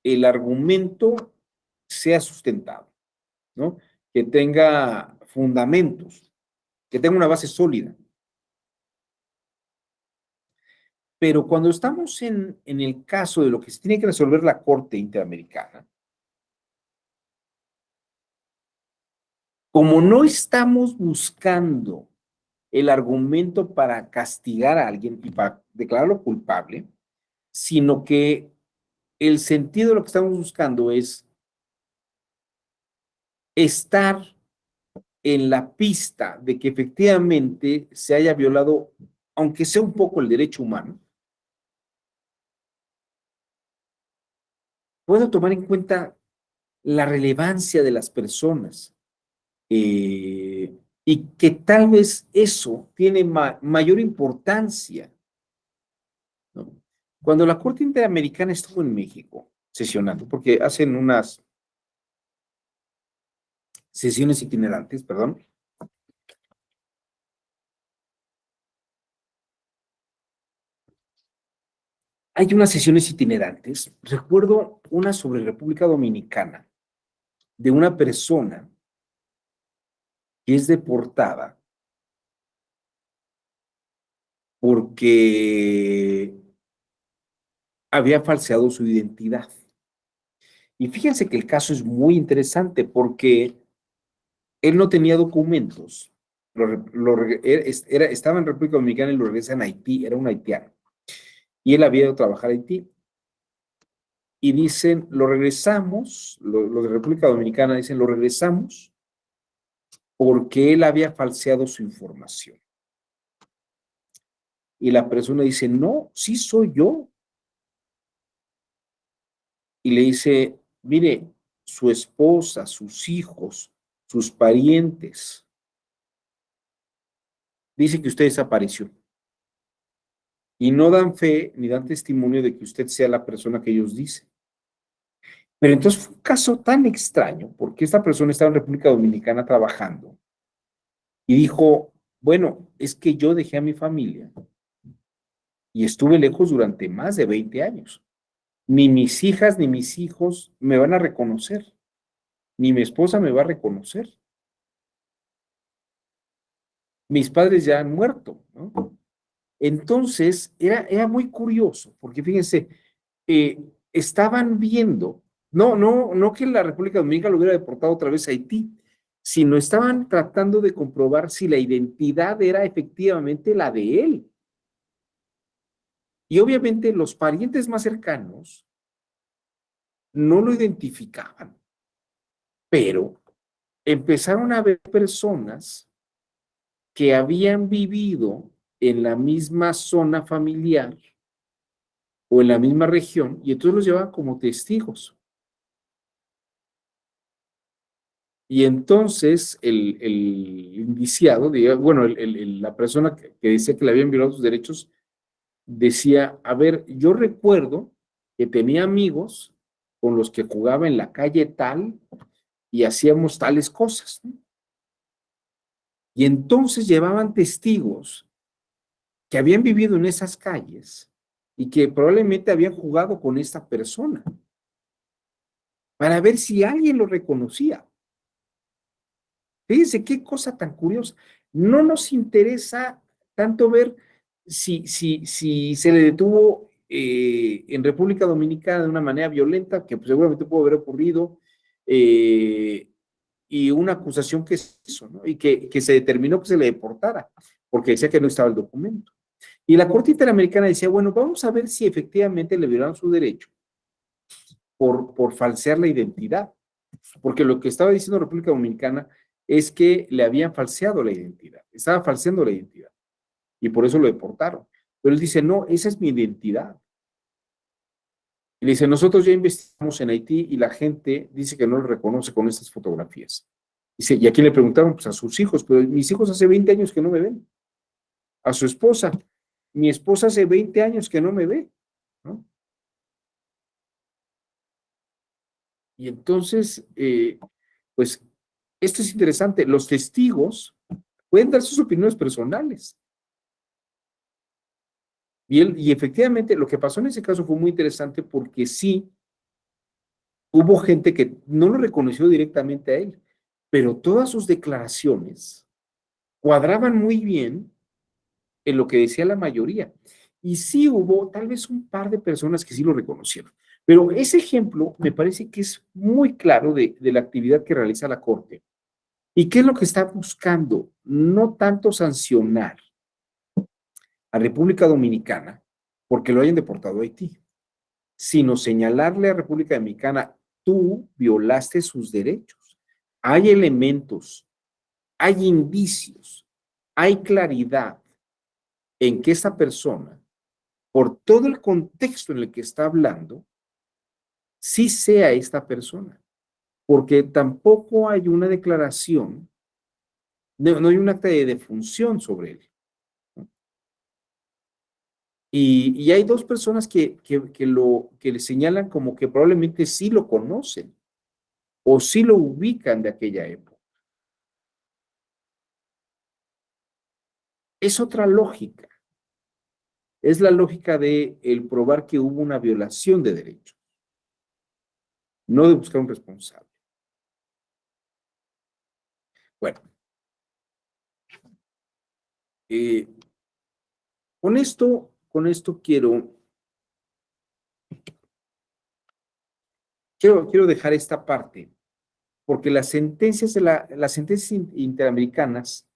el argumento sea sustentado, ¿no? Que tenga fundamentos, que tenga una base sólida. Pero cuando estamos en el caso de lo que se tiene que resolver la Corte Interamericana, como no estamos buscando el argumento para castigar a alguien y para declararlo culpable, sino que el sentido de lo que estamos buscando es estar en la pista de que efectivamente se haya violado, aunque sea un poco el derecho humano, puedo tomar en cuenta la relevancia de las personas y que tal vez eso tiene mayor importancia, ¿no? Cuando la Corte Interamericana estuvo en México sesionando, porque hacen unas sesiones itinerantes, perdón. Hay unas sesiones itinerantes. Recuerdo una sobre República Dominicana, de una persona que es deportada porque había falseado su identidad. Y fíjense que el caso es muy interesante porque él no tenía documentos. Estaba en República Dominicana y lo regresa en Haití, era un haitiano. Y él había ido a trabajar a Haití. Y dicen, lo regresamos, los de República Dominicana dicen, lo regresamos porque él había falseado su información. Y la persona dice, no, sí soy yo. Y le dice, mire, su esposa, sus hijos, sus parientes, dice que usted desapareció. Y no dan fe ni dan testimonio de que usted sea la persona que ellos dicen. Pero entonces fue un caso tan extraño, porque esta persona estaba en República Dominicana trabajando y dijo, bueno, es que yo dejé a mi familia y estuve lejos durante más de 20 años. Ni mis hijas ni mis hijos me van a reconocer, ni mi esposa me va a reconocer. Mis padres ya han muerto, ¿no? Entonces, era muy curioso, porque fíjense, estaban viendo, no que la República Dominicana lo hubiera deportado otra vez a Haití, sino estaban tratando de comprobar si la identidad era efectivamente la de él. Y obviamente los parientes más cercanos no lo identificaban, pero empezaron a ver personas que habían vivido en la misma zona familiar o en la misma región, y entonces los llevaban como testigos. Y entonces el indiciado, bueno, la persona que decía que le habían violado sus derechos, decía, a ver, yo recuerdo que tenía amigos con los que jugaba en la calle tal y hacíamos tales cosas, ¿no? Y entonces llevaban testigos que habían vivido en esas calles y que probablemente habían jugado con esta persona para ver si alguien lo reconocía. Fíjense qué cosa tan curiosa. No nos interesa tanto ver si se le detuvo en República Dominicana de una manera violenta, que pues, seguramente pudo haber ocurrido, eh, y una acusación que es eso, ¿no? Y que se determinó que se le deportara, porque decía que no estaba el documento. Y la Corte Interamericana decía, bueno, vamos a ver si efectivamente le violaron su derecho por falsear la identidad, porque lo que estaba diciendo República Dominicana es que le habían falseado la identidad, estaba falseando la identidad, y por eso lo deportaron. Pero él dice, no, esa es mi identidad. Y le dice, nosotros ya investigamos en Haití y la gente dice que no lo reconoce con estas fotografías. Dice, ¿y a quién le preguntaron? Pues a sus hijos, pero mis hijos hace 20 años que no me ven. A su esposa, mi esposa hace 20 años que no me ve, ¿no? Y entonces, pues, esto es interesante. Los testigos pueden dar sus opiniones personales. Y efectivamente, lo que pasó en ese caso fue muy interesante porque sí hubo gente que no lo reconoció directamente a él, pero todas sus declaraciones cuadraban muy bien en lo que decía la mayoría. Y sí hubo tal vez un par de personas que sí lo reconocieron. Pero ese ejemplo me parece que es muy claro de la actividad que realiza la Corte. ¿Y qué es lo que está buscando? No tanto sancionar a República Dominicana porque lo hayan deportado a Haití, sino señalarle a República Dominicana, tú violaste sus derechos. Hay elementos, hay indicios, hay claridad en que esta persona, por todo el contexto en el que está hablando, sí sea esta persona, porque tampoco hay una declaración, no hay un acta de defunción sobre él. ¿No? Y hay dos personas que le señalan como que probablemente sí lo conocen o sí lo ubican de aquella época. Es otra lógica. Es la lógica de el probar que hubo una violación de derechos, no de buscar un responsable. Bueno, eh, con esto quiero dejar esta parte, porque las sentencias interamericanas,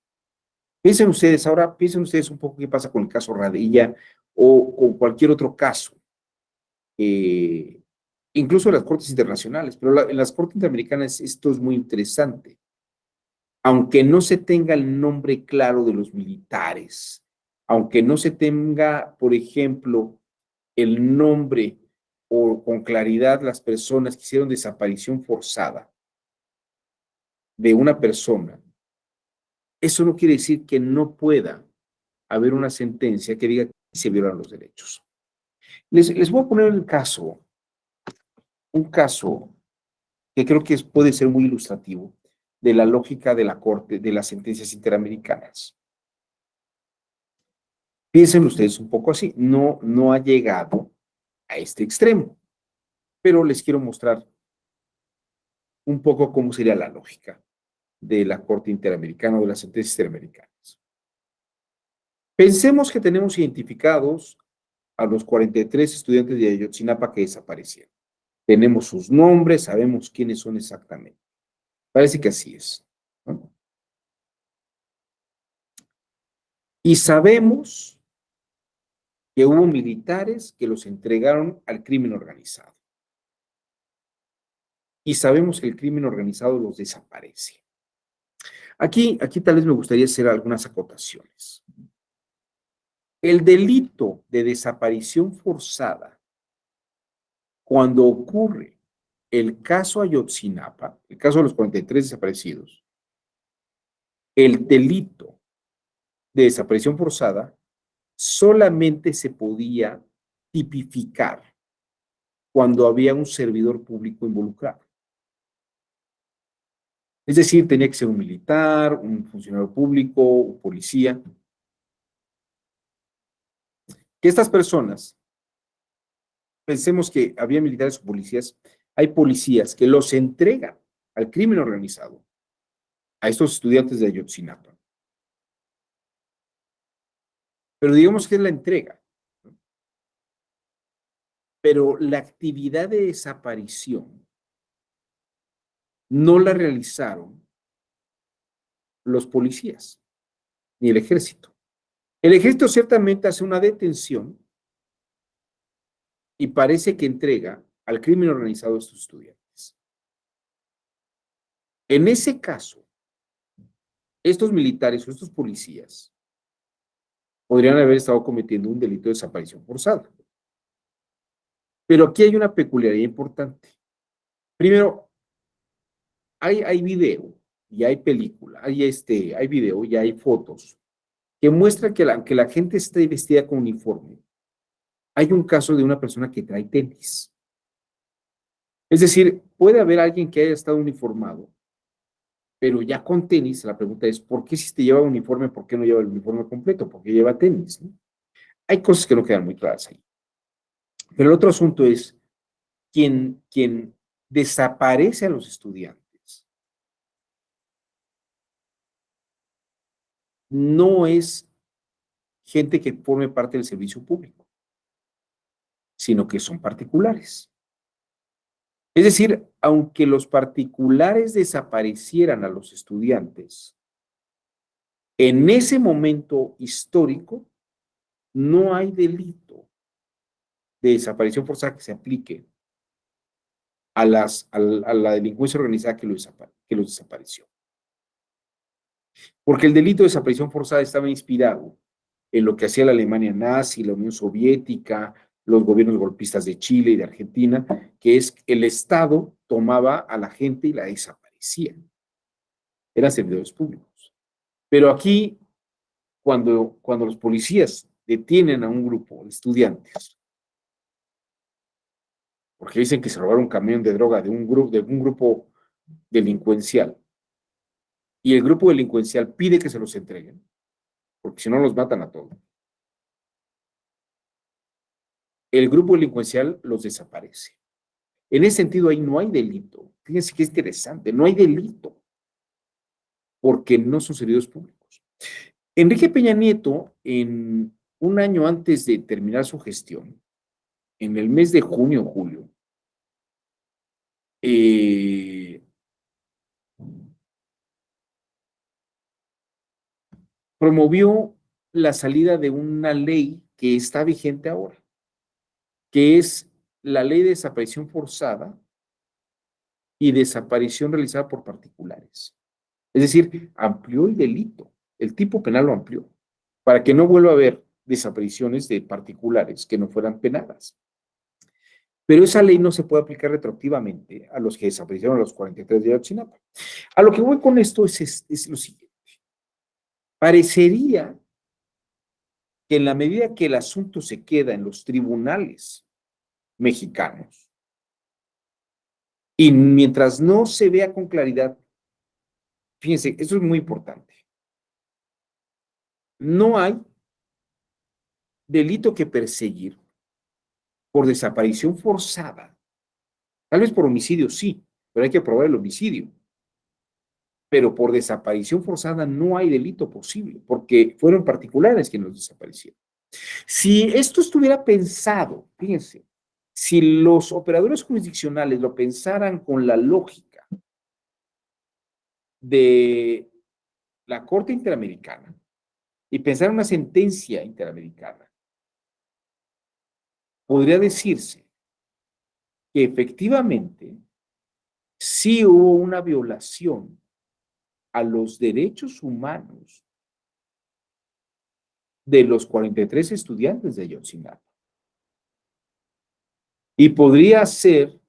piensen ustedes un poco qué pasa con el caso Radilla o con cualquier otro caso, eh, incluso en las cortes internacionales, pero en las cortes interamericanas esto es muy interesante. Aunque no se tenga el nombre claro de los militares, aunque no se tenga, por ejemplo, el nombre o con claridad las personas que hicieron desaparición forzada de una persona, eso no quiere decir que no pueda haber una sentencia que diga que se violan los derechos. Les voy a poner un caso que creo que puede ser muy ilustrativo de la lógica de la Corte, de las sentencias interamericanas. Piensen ustedes un poco así, no ha llegado a este extremo, pero les quiero mostrar un poco cómo sería la lógica de la Corte Interamericana o de las sentencias interamericanas. Pensemos que tenemos identificados a los 43 estudiantes de Ayotzinapa que desaparecieron. Tenemos sus nombres, sabemos quiénes son exactamente. Parece que así es, ¿no? Y sabemos que hubo militares que los entregaron al crimen organizado. Y sabemos que el crimen organizado los desaparece. Aquí tal vez me gustaría hacer algunas acotaciones. El delito de desaparición forzada Cuando ocurre el caso Ayotzinapa, el caso de los 43 desaparecidos, el delito de desaparición forzada solamente se podía tipificar cuando había un servidor público involucrado. Es decir, tenía que ser un militar, un funcionario público, un policía. Que estas personas, pensemos que había militares o policías, hay policías que los entregan al crimen organizado, a estos estudiantes de Ayotzinapa. Pero digamos que es la entrega. Pero la actividad de desaparición no la realizaron los policías ni el ejército. El ejército ciertamente hace una detención y parece que entrega al crimen organizado a estos estudiantes. En ese caso, estos militares o estos policías podrían haber estado cometiendo un delito de desaparición forzada. Pero aquí hay una peculiaridad importante. Primero, hay video y hay película, hay video y hay fotos que muestran que aunque la gente esté vestida con uniforme, hay un caso de una persona que trae tenis. Es decir, puede haber alguien que haya estado uniformado, pero ya con tenis, la pregunta es, ¿por qué si te lleva uniforme, por qué no lleva el uniforme completo? ¿Por qué lleva tenis? ¿No? Hay cosas que no quedan muy claras ahí. Pero el otro asunto es, quien desaparece a los estudiantes no es gente que forme parte del servicio público, sino que son particulares. Es decir, aunque los particulares desaparecieran a los estudiantes, en ese momento histórico no hay delito de desaparición forzada que se aplique a la delincuencia organizada que los desapareció. Porque el delito de desaparición forzada estaba inspirado en lo que hacía la Alemania nazi, la Unión Soviética, los gobiernos golpistas de Chile y de Argentina, que es el Estado tomaba a la gente y la desaparecía. Eran servidores públicos. Pero aquí, cuando los policías detienen a un grupo de estudiantes, porque dicen que se robaron un camión de droga de un grupo delincuencial, y el grupo delincuencial pide que se los entreguen, porque si no los matan a todos. El grupo delincuencial los desaparece. En ese sentido, ahí no hay delito. Fíjense qué interesante, no hay delito, porque no son servidores públicos. Enrique Peña Nieto, en un año antes de terminar su gestión, en el mes de junio o julio, promovió la salida de una ley que está vigente ahora, que es la ley de desaparición forzada y desaparición realizada por particulares. Es decir, amplió el delito, el tipo penal lo amplió, para que no vuelva a haber desapariciones de particulares que no fueran penadas. Pero esa ley no se puede aplicar retroactivamente a los que desaparecieron a los 43 de Ayotzinapa. A lo que voy con esto es lo siguiente. Parecería que en la medida que el asunto se queda en los tribunales mexicanos, y mientras no se vea con claridad, fíjense, esto es muy importante, no hay delito que perseguir por desaparición forzada, tal vez por homicidio sí, pero hay que probar el homicidio. Pero por desaparición forzada no hay delito posible, porque fueron particulares quienes los desaparecieron. Si esto estuviera pensado, fíjense, si los operadores jurisdiccionales lo pensaran con la lógica de la Corte Interamericana y pensaran una sentencia interamericana, podría decirse que efectivamente sí hubo una violación a los derechos humanos de los 43 estudiantes de Ayotzinapa. y podría hacer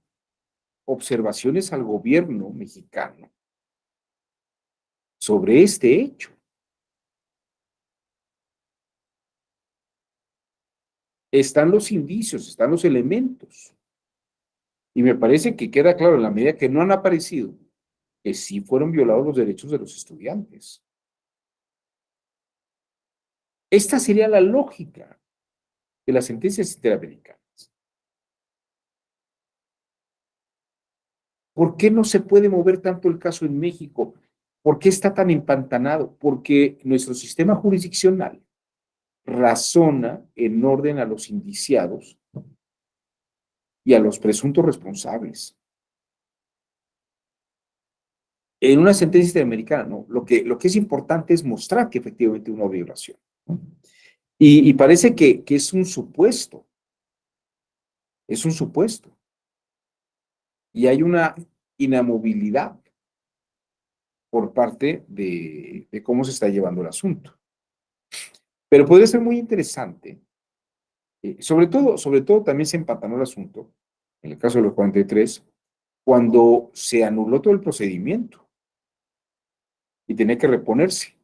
observaciones al gobierno mexicano sobre este hecho. Están los indicios, están los elementos. Y me parece que queda claro en la medida que no han aparecido que sí fueron violados los derechos de los estudiantes. Esta sería la lógica de las sentencias interamericanas. ¿Por qué no se puede mover tanto el caso en México? ¿Por qué está tan empantanado? Porque nuestro sistema jurisdiccional razona en orden a los indiciados y a los presuntos responsables. En una sentencia interamericana, no. Lo que es importante es mostrar que efectivamente hubo una violación. Y parece que es un supuesto. Es un supuesto. Y hay una inamovilidad por parte de cómo se está llevando el asunto. Pero podría ser muy interesante. Sobre todo también se empatanó el asunto, en el caso de los 43, cuando se anuló todo el procedimiento y tenía que reponerse.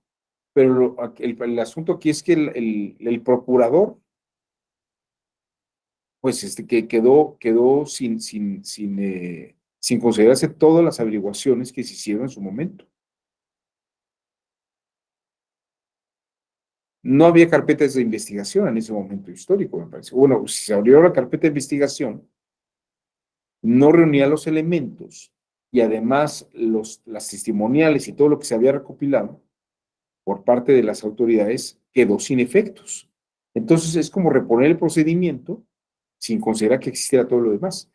Pero el asunto aquí es que el procurador, pues, que quedó sin considerarse todas las averiguaciones que se hicieron en su momento. No había carpetas de investigación en ese momento histórico, me parece. Bueno, si se abrió la carpeta de investigación, no reunía los elementos y además las testimoniales y todo lo que se había recopilado por parte de las autoridades quedó sin efectos. Entonces es como reponer el procedimiento sin considerar que existiera todo lo demás.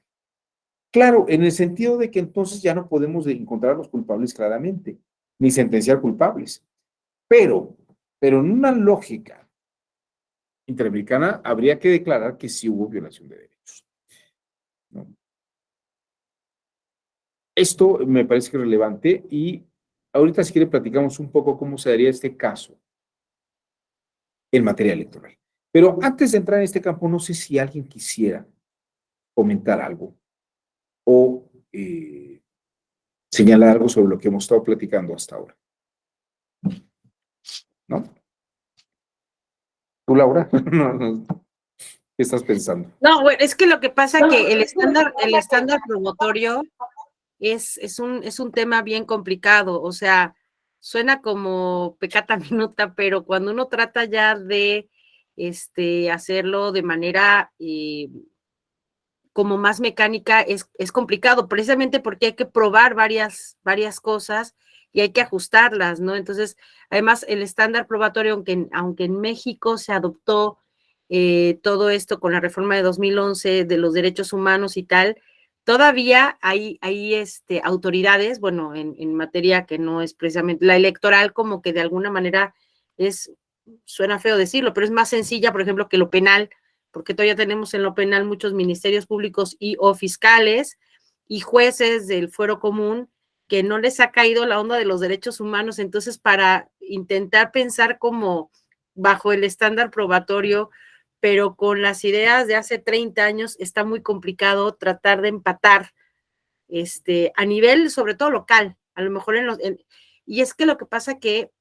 Claro, en el sentido de que entonces ya no podemos encontrar a los culpables claramente, ni sentenciar culpables. Pero en una lógica interamericana habría que declarar que sí hubo violación de derechos, ¿no? Esto me parece que es relevante y ahorita si quiere platicamos un poco cómo se daría este caso en materia electoral. Pero antes de entrar en este campo, no sé si alguien quisiera comentar algo o señalar algo sobre lo que hemos estado platicando hasta ahora, ¿no? ¿Tú, Laura? ¿Qué estás pensando? No, bueno, es que lo que pasa es que el estándar probatorio es un tema bien complicado, o sea, suena como pecata minuta, pero cuando uno trata ya de hacerlo de manera como más mecánica, es complicado, precisamente porque hay que probar varias cosas y hay que ajustarlas, ¿no? Entonces, además, el estándar probatorio, aunque en México se adoptó todo esto con la reforma de 2011 de los derechos humanos y tal, todavía hay autoridades, bueno, en materia que no es precisamente la electoral, como que de alguna manera suena feo decirlo, pero es más sencilla, por ejemplo, que lo penal, porque todavía tenemos en lo penal muchos ministerios públicos y o fiscales y jueces del fuero común que no les ha caído la onda de los derechos humanos. Entonces, para intentar pensar como bajo el estándar probatorio, pero con las ideas de hace 30 años, está muy complicado tratar de empatar a nivel, sobre todo local, a lo mejor y es que lo que pasa que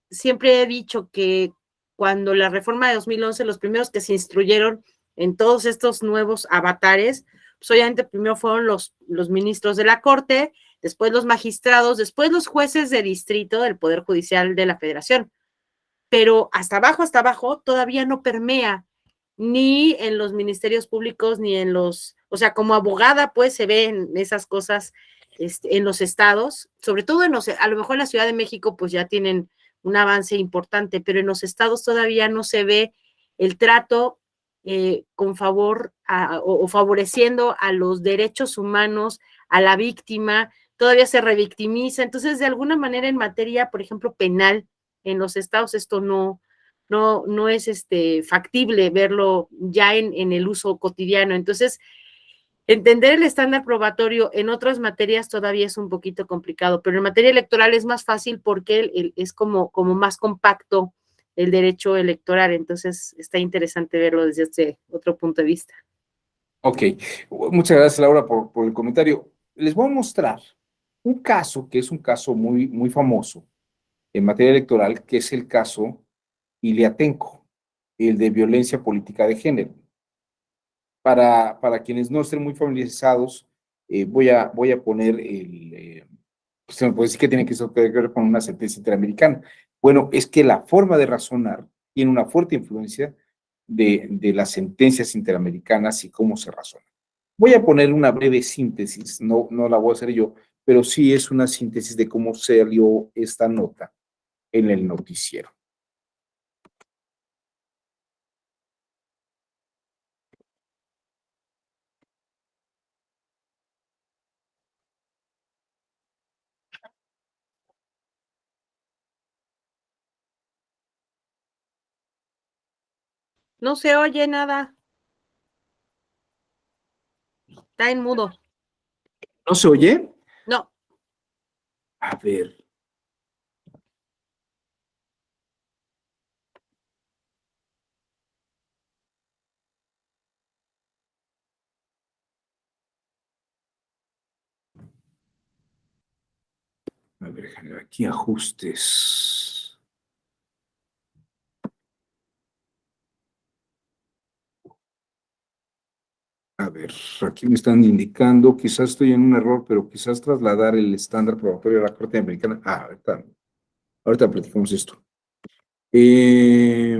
siempre he dicho que cuando la reforma de 2011, los primeros que se instruyeron en todos estos nuevos avatares, pues obviamente primero fueron los ministros de la Corte, después los magistrados, después los jueces de distrito del Poder Judicial de la Federación. Pero hasta abajo, todavía no permea ni en los ministerios públicos, ni en o sea, como abogada, pues se ven esas cosas en los estados, sobre todo a lo mejor en la Ciudad de México, pues ya tienen un avance importante, pero en los estados todavía no se ve el trato con favor o favoreciendo a los derechos humanos, a la víctima, todavía se revictimiza. Entonces, de alguna manera, en materia, por ejemplo, penal, en los estados esto no es factible verlo ya en el uso cotidiano. Entonces, entender el estándar probatorio en otras materias todavía es un poquito complicado, pero en materia electoral es más fácil porque es como más compacto el derecho electoral. Entonces, está interesante verlo desde este otro punto de vista. Ok, muchas gracias Laura por el comentario. Les voy a mostrar un caso que es un caso muy, muy famoso en materia electoral, que es el caso Iliatenco, el de violencia política de género. Para quienes no estén muy familiarizados, voy a poner se me puede decir que tiene que ver con una sentencia interamericana. Bueno, es que la forma de razonar tiene una fuerte influencia de las sentencias interamericanas y cómo se razona. Voy a poner una breve síntesis, no la voy a hacer yo, pero sí es una síntesis de cómo salió esta nota en el noticiero. No se oye nada, está en mudo. ¿No se oye? No, A ver, generar aquí ajustes. A ver, aquí me están indicando, quizás estoy en un error, pero quizás trasladar el estándar probatorio a la Corte Americana. Ahorita platicamos esto. Eh,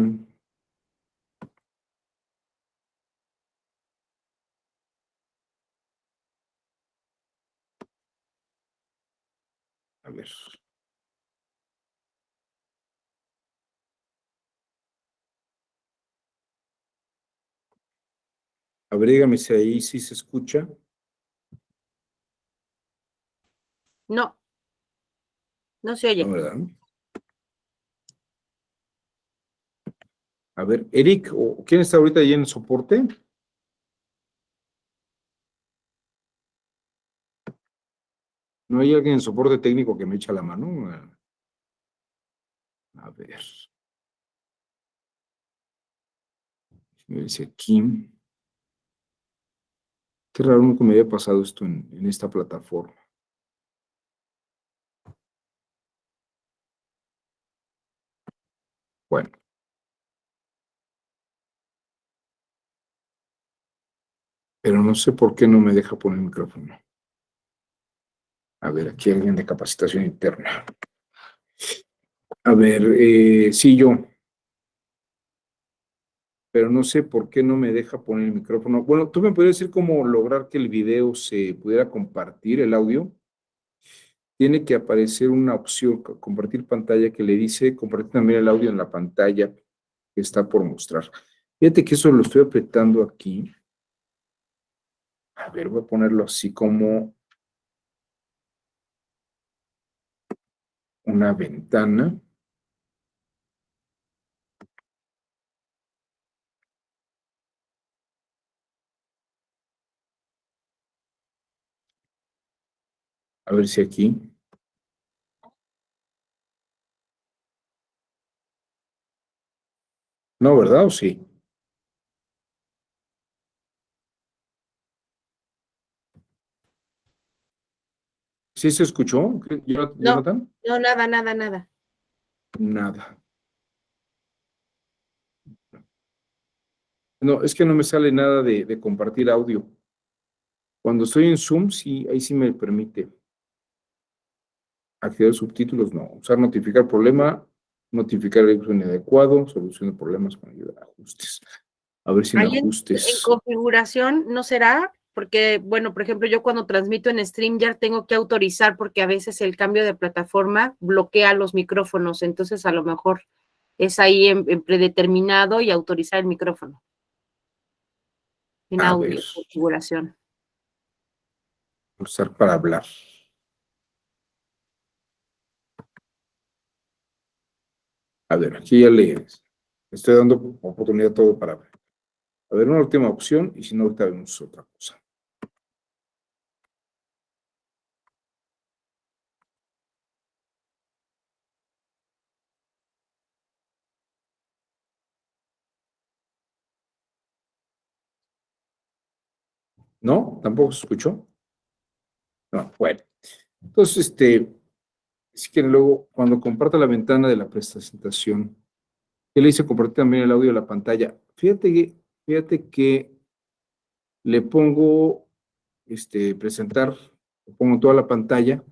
a ver, dígame si ahí sí se escucha, no, no se ¿no, oye. verdad? A ver, Eric, ¿o quién está ahorita ahí en el soporte? ¿No hay alguien en soporte técnico que me echa la mano? A ver, me dice aquí. Qué raro, nunca me había pasado esto en esta plataforma. Bueno, pero no sé por qué no me deja poner el micrófono. A ver, aquí alguien de capacitación interna. A ver, sí, yo, pero no sé por qué no me deja poner el micrófono. Bueno, ¿tú me podrías decir cómo lograr que el video se pudiera compartir, el audio? Tiene que aparecer una opción, compartir pantalla, que le dice compartir también el audio en la pantalla que está por mostrar. Fíjate que eso lo estoy apretando aquí. A ver, voy a ponerlo así como una ventana. A ver si aquí. No, ¿verdad? ¿O sí? ¿Sí se escuchó, No, Jonathan? no, nada, nada, nada. Nada. No, es que no me sale nada de compartir audio. Cuando estoy en Zoom, sí, ahí sí me permite. Activar subtítulos, no. Usar notificar problema, notificar el uso inadecuado, solución de problemas con ayuda, ajustes. A ver si en Ahí en ajustes. configuración, ¿no será? Porque, bueno, por ejemplo, yo cuando transmito en StreamYard tengo que autorizar porque a veces el cambio de plataforma bloquea los micrófonos, entonces a lo mejor es ahí en predeterminado y autorizar el micrófono en A ver, audio, configuración. usar para hablar. A ver, aquí ya le estoy dando oportunidad a todo para ver. A ver, una última opción y si no, ahorita vemos otra cosa. ¿No? ¿Tampoco se escuchó? No, bueno. Entonces, si quieren luego, cuando comparta la ventana de la presentación, yo le hice compartir también el audio de la pantalla. Fíjate que le pongo, presentar, le pongo toda la pantalla,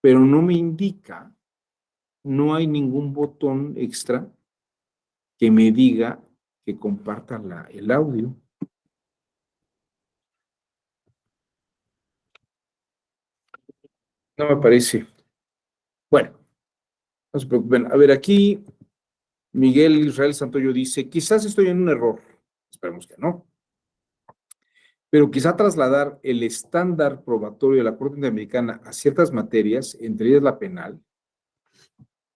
pero no me indica, no hay ningún botón extra que me diga que comparta el audio. No me parece. Bueno, no se preocupen. A ver, aquí Miguel Israel Santoyo dice, quizás estoy en un error. Esperemos que no. Pero quizá trasladar el estándar probatorio de la Corte Interamericana a ciertas materias, entre ellas la penal,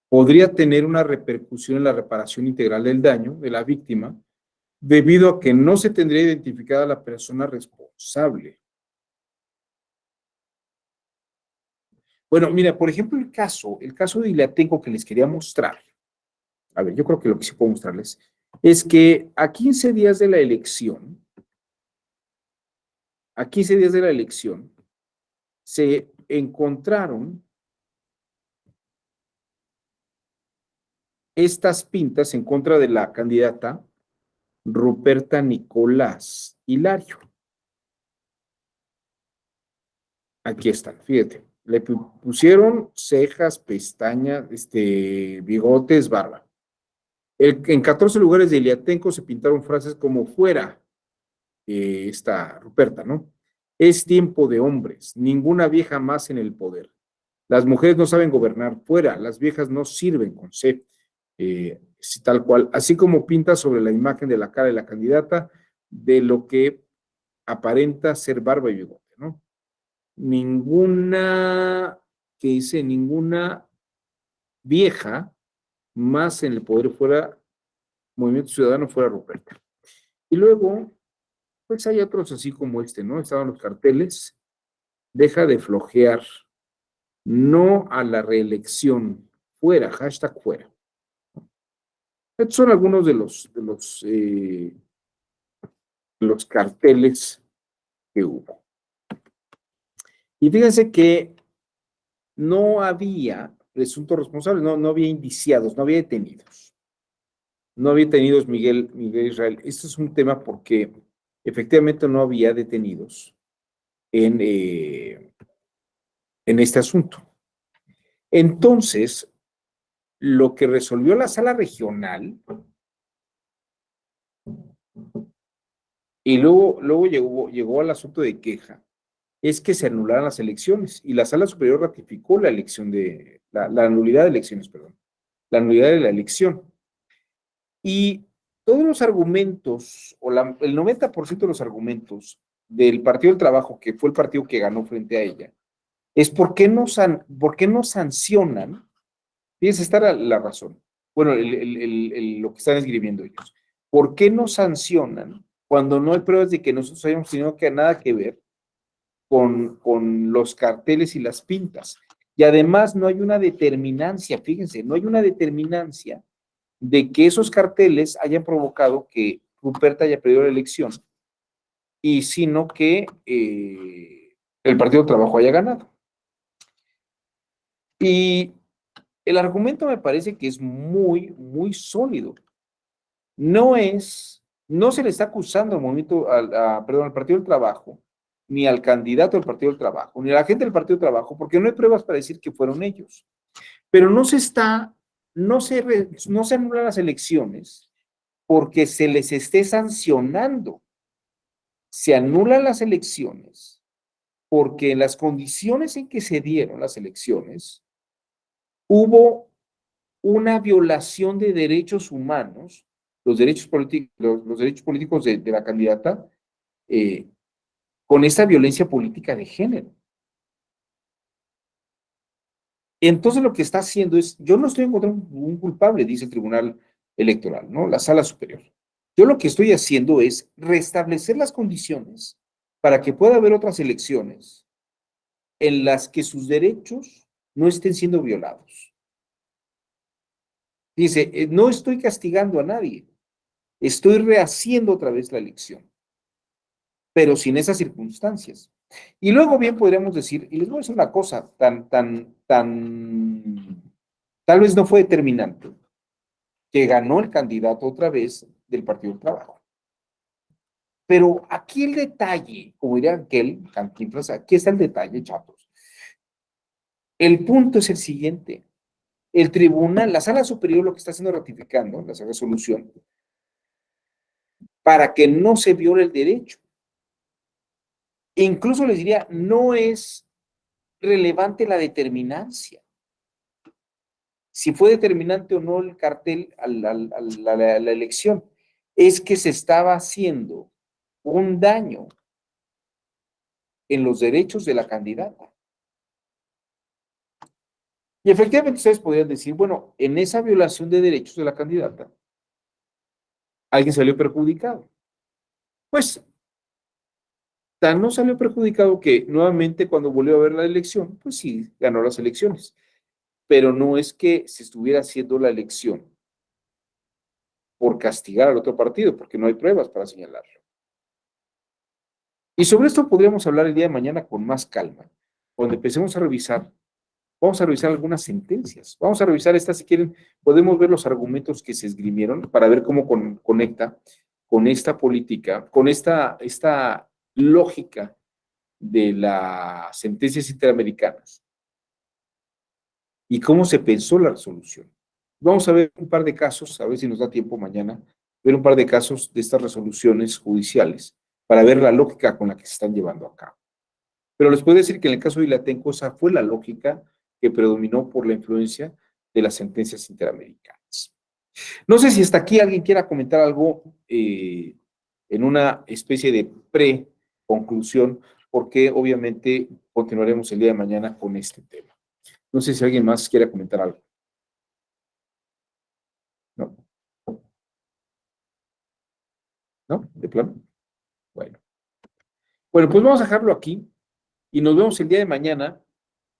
podría tener una repercusión en la reparación integral del daño de la víctima, debido a que no se tendría identificada la persona responsable. Bueno, mira, por ejemplo, el caso de Ilatenco que les quería mostrar, a ver, yo creo que lo que sí puedo mostrarles, es que a 15 días de la elección, se encontraron estas pintas en contra de la candidata Ruperta Nicolás Hilario. Aquí están, fíjate. Le pusieron cejas, pestañas, bigotes, barba. En 14 lugares de Iliatenco se pintaron frases como fuera, esta Ruperta, ¿no? Es tiempo de hombres, ninguna vieja más en el poder. Las mujeres no saben gobernar fuera, las viejas no sirven con C. Tal cual, así como pinta sobre la imagen de la cara de la candidata, de lo que aparenta ser barba y bigote, ¿no? Ninguna, que dice, ninguna vieja más en el poder fuera, Movimiento Ciudadano fuera Ruperta. Y luego, pues hay otros así como ¿no? Estaban los carteles, deja de flojear, no a la reelección, fuera, hashtag fuera. Estos son algunos de los carteles que hubo. Y fíjense que no había presuntos responsables, no había indiciados, no había detenidos. No había detenidos Miguel Israel. Este es un tema porque efectivamente no había detenidos en este asunto. Entonces, lo que resolvió la sala regional, y luego llegó al asunto de queja, es que se anularan las elecciones, y la sala superior ratificó la elección la nulidad de elecciones, perdón, la nulidad de la elección. Y todos los argumentos, o el 90% de los argumentos del Partido del Trabajo, que fue el partido que ganó frente a ella, es por qué no sancionan. Fíjense, está la razón. Bueno, lo que están escribiendo ellos. ¿Por qué no sancionan cuando no hay pruebas de que nosotros hayamos tenido nada que ver con los carteles y las pintas? Y además no hay una determinancia, fíjense, no hay una determinancia de que esos carteles hayan provocado que Ruperta haya perdido la elección, y sino que el Partido del Trabajo haya ganado. Y el argumento me parece que es muy, muy sólido. No se le está acusando al Partido del Trabajo, ni al candidato del Partido del Trabajo, ni a la gente del Partido del Trabajo, porque no hay pruebas para decir que fueron ellos. Pero no se anulan las elecciones porque se les esté sancionando. Se anulan las elecciones porque en las condiciones en que se dieron las elecciones hubo una violación de derechos humanos, los derechos políticos de la candidata, con esa violencia política de género. Entonces lo que está haciendo es, yo no estoy encontrando un culpable, dice el Tribunal Electoral, ¿no? La Sala Superior. Yo lo que estoy haciendo es restablecer las condiciones para que pueda haber otras elecciones en las que sus derechos no estén siendo violados. Dice, no estoy castigando a nadie, estoy rehaciendo otra vez la elección. pero sin esas circunstancias. Y luego bien podríamos decir, y les voy a decir una cosa, tal vez no fue determinante, que ganó el candidato otra vez del Partido del Trabajo. Pero aquí el detalle, como diría aquel Cantinflas, aquí está el detalle, chatos. El punto es el siguiente. El tribunal, la sala superior lo que está haciendo es ratificando la resolución para que no se viole el derecho. E incluso les diría, no es relevante la determinancia. Si fue determinante o no el cartel a la elección, es que se estaba haciendo un daño en los derechos de la candidata. Y efectivamente ustedes podrían decir, bueno, en esa violación de derechos de la candidata, alguien salió perjudicado. Pues, tan no salió perjudicado que nuevamente cuando volvió a ver la elección, pues sí, ganó las elecciones. Pero no es que se estuviera haciendo la elección por castigar al otro partido, porque no hay pruebas para señalarlo. Y sobre esto podríamos hablar el día de mañana con más calma, cuando empecemos a revisar. Vamos a revisar algunas sentencias. Vamos a revisar estas, si quieren, podemos ver los argumentos que se esgrimieron para ver cómo conecta con esta política, con esta lógica de las sentencias interamericanas y cómo se pensó la resolución. Vamos a ver un par de casos, a ver si nos da tiempo mañana, ver un par de casos de estas resoluciones judiciales para ver la lógica con la que se están llevando a cabo. Pero les puedo decir que en el caso de Ilatenco esa fue la lógica que predominó por la influencia de las sentencias interamericanas. No sé si hasta aquí alguien quiera comentar algo en una especie de pre-conclusión, porque obviamente continuaremos el día de mañana con este tema. No sé si alguien más quiera comentar algo. ¿No? ¿No? ¿De plano? Bueno. Bueno, pues vamos a dejarlo aquí y nos vemos el día de mañana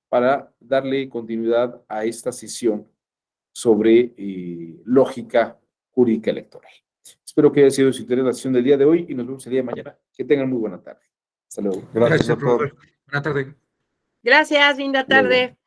para darle continuidad a esta sesión sobre lógica jurídica electoral. Espero que haya sido de su interés la sesión del día de hoy y nos vemos el día de mañana. Que tengan muy buena tarde. Hasta luego. Gracias, doctor. Buena tarde. Gracias, linda tarde.